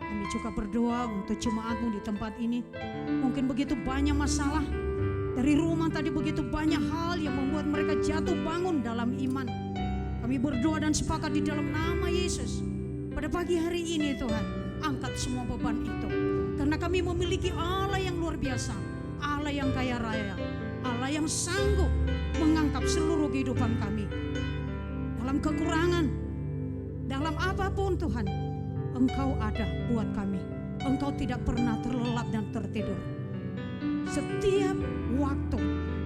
Kami juga berdoa untuk jemaat-Mu di tempat ini. Mungkin begitu banyak masalah dari rumah tadi, begitu banyak hal yang membuat mereka jatuh bangun dalam iman. Kami berdoa dan sepakat di dalam nama Yesus. Pada pagi hari ini Tuhan, angkat semua beban itu. Karena kami memiliki Allah yang luar biasa, Allah yang kaya raya, Allah yang sanggup mengangkat seluruh kehidupan kami. Dalam kekurangan, dalam apapun Tuhan, Engkau ada buat kami. Engkau tidak pernah terlelap dan tertidur. Setiap waktu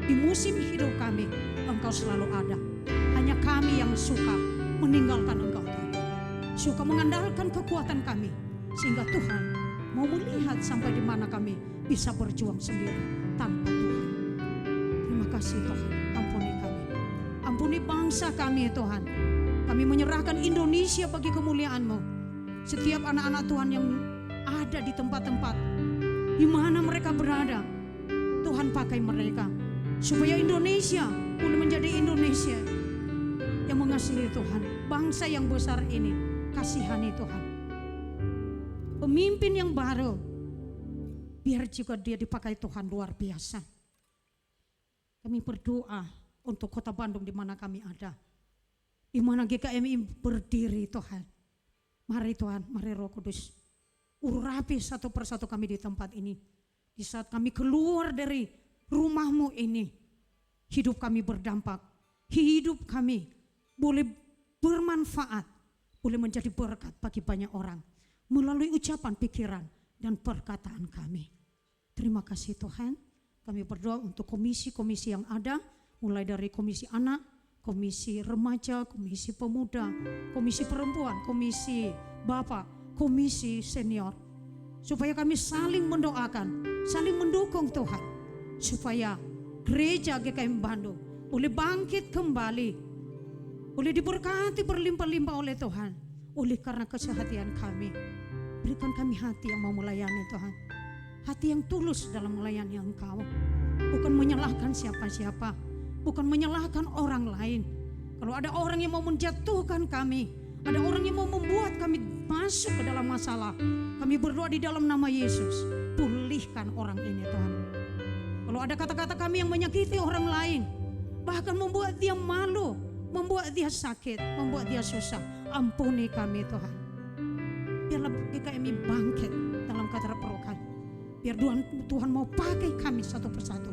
di musim hidup kami, Engkau selalu ada. Hanya kami yang suka meninggalkan Engkau Tuhan, suka mengandalkan kekuatan kami, sehingga Tuhan mau melihat sampai di mana kami bisa berjuang sendiri tanpa Tuhan. Terima kasih Tuhan, ampuni kami, ampuni bangsa kami Tuhan. Kami menyerahkan Indonesia bagi kemuliaan-Mu. Setiap anak-anak Tuhan yang ada di tempat-tempat di mana mereka berada, Tuhan pakai mereka supaya Indonesia boleh menjadi Indonesia yang mengasihi Tuhan. Bangsa yang besar ini, kasihani Tuhan. Pemimpin yang baru, biar juga dia dipakai Tuhan luar biasa. Kami berdoa untuk Kota Bandung di mana kami ada, di mana GKMI berdiri Tuhan. Mari Tuhan, mari Roh Kudus, urapi satu persatu kami di tempat ini. Di saat kami keluar dari rumah-Mu ini, hidup kami berdampak, hidup kami boleh bermanfaat, boleh menjadi berkat bagi banyak orang melalui ucapan, pikiran, dan perkataan kami. Terima kasih Tuhan. Kami berdoa untuk komisi-komisi yang ada, mulai dari komisi anak, komisi remaja, komisi pemuda, komisi perempuan, komisi bapak, komisi senior, supaya kami saling mendoakan, saling mendukung Tuhan, supaya gereja GKM Bandung boleh bangkit kembali, boleh diberkati berlimpah-limpah oleh Tuhan. Oleh karena kesehatian kami, berikan kami hati yang mau melayani Tuhan. Hati yang tulus dalam melayani Engkau. Bukan menyalahkan siapa-siapa, bukan menyalahkan orang lain. Kalau ada orang yang mau menjatuhkan kami, ada orang yang mau membuat kami masuk ke dalam masalah, kami berdoa di dalam nama Yesus, pulihkan orang ini Tuhan. Kalau ada kata-kata kami yang menyakiti orang lain, bahkan membuat dia malu, membuat dia sakit, membuat dia susah, ampuni kami Tuhan. Biarlah kami bangkit dalam keterpurukan. Biar Tuhan mau pakai kami satu persatu.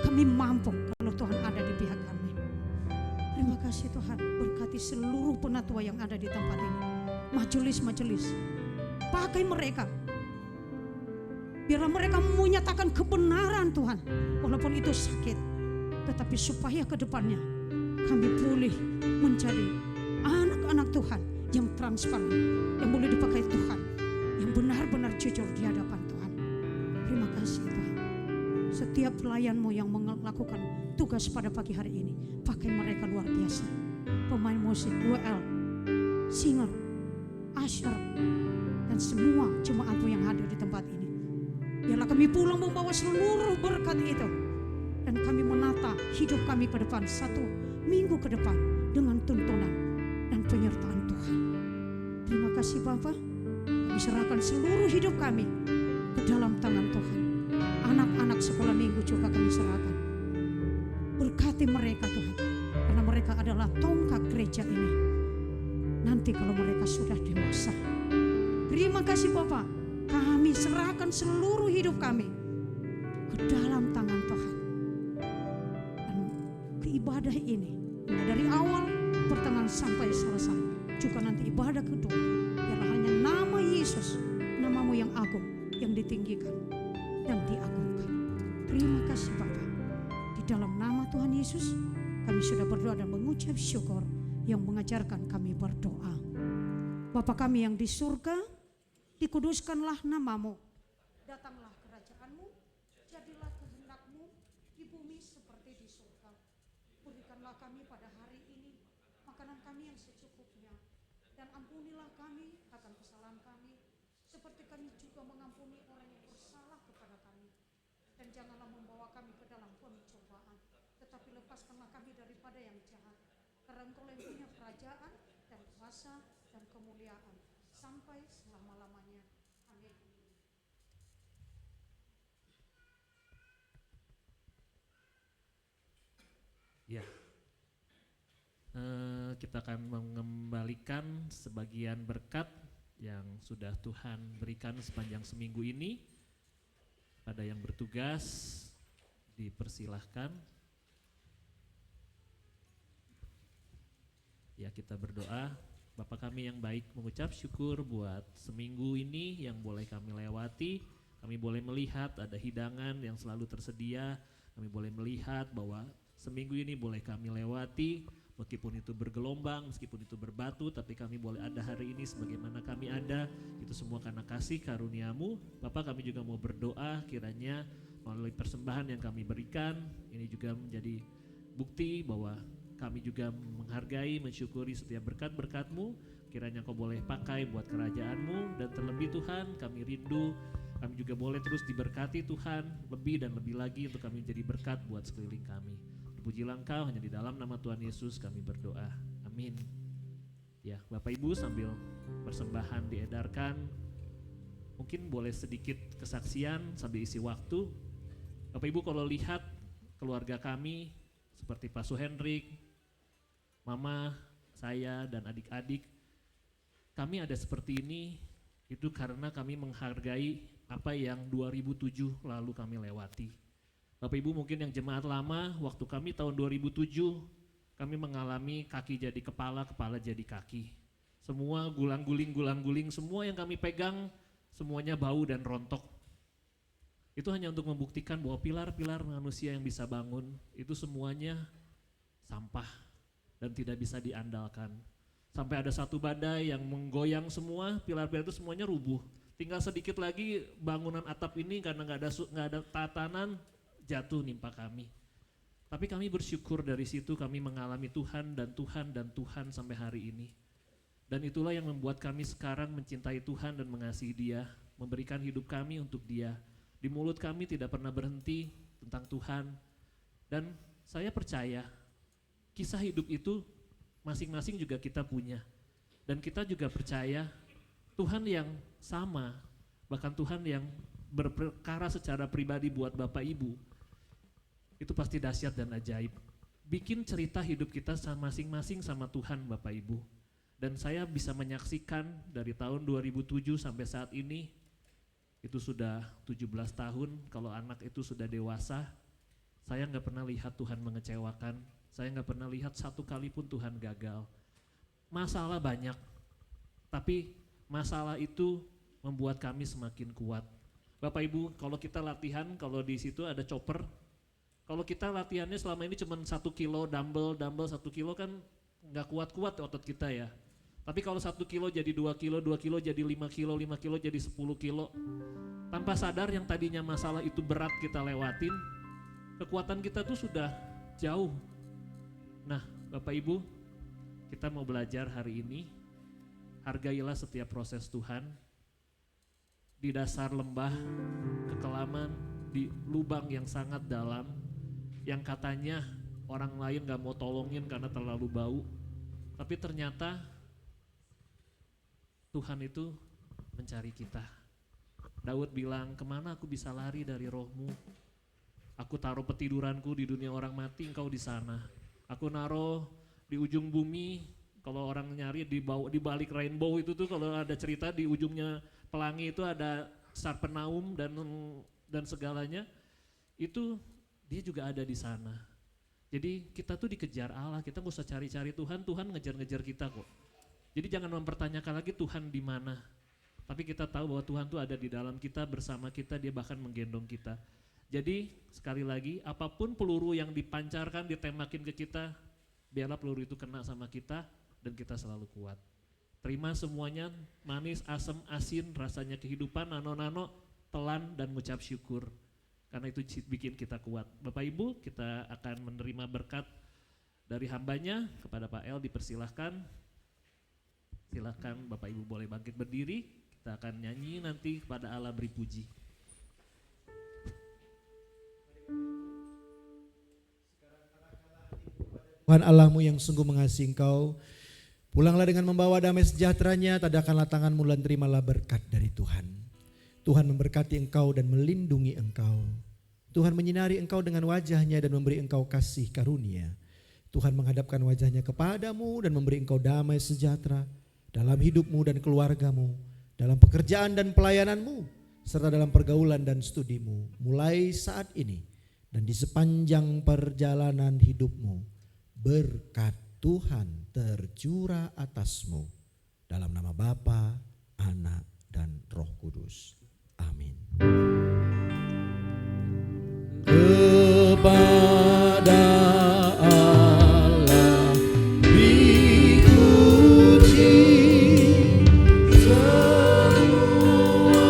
Kami mampu kalau Tuhan ada di pihak kami. Terima kasih Tuhan, berkati seluruh penatua yang ada di tempat ini. Majelis-majelis, pakai mereka. Biarlah mereka menyatakan kebenaran Tuhan, walaupun itu sakit. Tetapi supaya ke depannya kami pulih menjadi anak-anak Tuhan yang transparan, yang boleh dipakai Tuhan, yang benar-benar jujur di hadapan Tuhan. Terima kasih Tuhan. Setiap pelayanmu yang melakukan tugas pada pagi hari ini, pakai mereka luar biasa. Pemain musik, WL, singer, usher, dan semua jemaatmu yang hadir di tempat ini. Biarlah kami pulang membawa seluruh berkat itu. Dan kami menata hidup kami ke depan, 1 minggu ke depan dengan tuntunan dan penyertaan Tuhan. Terima kasih Bapak. Kami serahkan seluruh hidup kami ke dalam tangan Tuhan. Anak-anak sekolah minggu juga kami serahkan. Berkati mereka Tuhan, karena mereka adalah tongkat gereja ini. Nanti kalau mereka sudah dewasa. Terima kasih Bapak. Kami serahkan seluruh hidup kami ke dalam tangan Tuhan. Ibadah ini mulai dari awal, pertengahan sampai selesai, juga nanti ibadah kedua, biarlah hanya nama Yesus, namamu yang agung, yang ditinggikan dan diagungkan. Terima kasih Bapa. Di dalam nama Tuhan Yesus kami sudah berdoa dan mengucap syukur yang mengajarkan kami berdoa. Bapa kami yang di surga, dikuduskanlah namamu, datanglah kerajaanmu, jadilah kehendakmu di bumi seperti di surga. Berikanlah kami pada hari ini makanan kami yang secukupnya, dan ampunilah kami akan kesalahan kami, seperti kami juga mengampuni orang yang bersalah kepada kami. Dan janganlah membawa kami ke dalam pencobaan, tetapi lepaskanlah kami daripada yang jahat. Karena Engkau yang punya kerajaan dan kuasa dan kemuliaan sampai selama-lamanya. Amin. Ya, kita akan mengembalikan sebagian berkat yang sudah Tuhan berikan sepanjang seminggu ini. Pada yang bertugas, dipersilahkan. Ya, kita berdoa. Bapa kami yang baik, mengucap syukur buat seminggu ini yang boleh kami lewati. Kami boleh melihat ada hidangan yang selalu tersedia. Kami boleh melihat bahwa seminggu ini boleh kami lewati, meskipun itu bergelombang, meskipun itu berbatu, tapi kami boleh ada hari ini sebagaimana kami ada. Itu semua karena kasih karunia-Mu. Bapak, kami juga mau berdoa kiranya melalui persembahan yang kami berikan, ini juga menjadi bukti bahwa kami juga menghargai, mensyukuri setiap berkat-berkat-Mu. Kiranya Kau boleh pakai buat kerajaan-Mu, dan terlebih Tuhan kami rindu, kami juga boleh terus diberkati Tuhan, lebih dan lebih lagi untuk kami menjadi berkat buat sekeliling kami. Pujilah Engkau, hanya di dalam nama Tuhan Yesus kami berdoa. Amin. Ya, Bapak Ibu sambil persembahan diedarkan, mungkin boleh sedikit kesaksian sambil isi waktu. Bapak Ibu kalau lihat keluarga kami seperti Pak Suhendrik, Mama, saya dan adik-adik, kami ada seperti ini itu karena kami menghargai apa yang 2007 lalu kami lewati. Bapak Ibu mungkin yang jemaat lama, waktu kami tahun 2007, kami mengalami kaki jadi kepala, kepala jadi kaki. Semua gulang-guling, semua yang kami pegang, semuanya bau dan rontok. Itu hanya untuk membuktikan bahwa pilar-pilar manusia yang bisa bangun, itu semuanya sampah dan tidak bisa diandalkan. Sampai ada satu badai yang menggoyang semua, pilar-pilar itu semuanya rubuh. Tinggal sedikit lagi bangunan atap ini karena nggak ada tatanan, jatuh nimpa kami. Tapi kami bersyukur dari situ kami mengalami Tuhan dan Tuhan dan Tuhan sampai hari ini. Dan itulah yang membuat kami sekarang mencintai Tuhan dan mengasihi Dia, memberikan hidup kami untuk Dia. Di mulut kami tidak pernah berhenti tentang Tuhan. Dan saya percaya kisah hidup itu masing-masing juga kita punya. Dan kita juga percaya Tuhan yang sama, bahkan Tuhan yang berperkara secara pribadi buat Bapak Ibu, itu pasti dahsyat dan ajaib. Bikin cerita hidup kita masing-masing sama Tuhan Bapak Ibu. Dan saya bisa menyaksikan dari tahun 2007 sampai saat ini, itu sudah 17 tahun, kalau anak itu sudah dewasa, saya gak pernah lihat Tuhan mengecewakan, saya gak pernah lihat satu kali pun Tuhan gagal. Masalah banyak, tapi masalah itu membuat kami semakin kuat. Bapak Ibu, kalau kita latihan, kalau di situ ada chopper, kalau kita latihannya selama ini cuma 1 kilo dumbbell 1 kilo kan nggak kuat-kuat otot kita ya. Tapi kalau 1 kilo jadi 2 kilo, 2 kilo jadi 5 kilo, 5 kilo jadi 10 kilo. Tanpa sadar yang tadinya masalah itu berat kita lewatin, kekuatan kita tuh sudah jauh. Nah Bapak Ibu, kita mau belajar hari ini, hargailah setiap proses Tuhan. Di dasar lembah, kekelaman, di lubang yang sangat dalam, yang katanya orang lain gak mau tolongin karena terlalu bau, tapi ternyata Tuhan itu mencari kita. Daud bilang, kemana aku bisa lari dari rohmu? Aku taruh petiduranku di dunia orang mati, engkau di sana. Aku naruh di ujung bumi, kalau orang nyari di balik rainbow itu tuh kalau ada cerita di ujungnya pelangi itu ada Sarpenaum dan segalanya, itu dia juga ada di sana. Jadi kita tuh dikejar Allah, kita gak usah cari-cari Tuhan, Tuhan ngejar-ngejar kita kok. Jadi jangan mempertanyakan lagi Tuhan di mana. Tapi kita tahu bahwa Tuhan tuh ada di dalam kita, bersama kita, Dia bahkan menggendong kita. Jadi sekali lagi, apapun peluru yang dipancarkan, ditemakin ke kita, biarlah peluru itu kena sama kita dan kita selalu kuat. Terima semuanya, manis, asam, asin, rasanya kehidupan, nano-nano, telan dan mengucap syukur. Karena itu bikin kita kuat. Bapak Ibu, kita akan menerima berkat dari hambanya. Kepada Pak El dipersilahkan. Silakan Bapak Ibu boleh bangkit berdiri. Kita akan nyanyi nanti kepada Allah beri puji. Tuhan Allahmu yang sungguh mengasihi engkau, pulanglah dengan membawa damai sejahteranya, tadahkanlah tanganmu dan terimalah berkat dari Tuhan. Tuhan memberkati engkau dan melindungi engkau. Tuhan menyinari engkau dengan wajahnya dan memberi engkau kasih karunia. Tuhan menghadapkan wajahnya kepadamu dan memberi engkau damai sejahtera dalam hidupmu dan keluargamu, dalam pekerjaan dan pelayananmu, serta dalam pergaulan dan studimu, mulai saat ini dan di sepanjang perjalanan hidupmu. Berkat Tuhan tercurah atasmu, dalam nama Bapa, Anak, dan Roh Kudus. Amin. Kepada Allah dipuji semua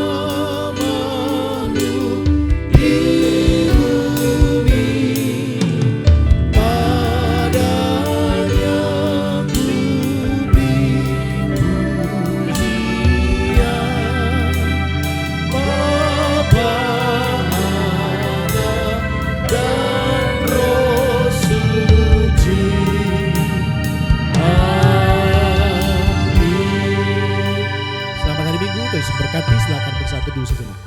makhluk di bumi, padanya budi pujian Bapa, Anak, dan Roh Suci. Amin. Selamat hari Minggu, Tuhan Yesus berkati. Silakan bersatu dulu sejenak.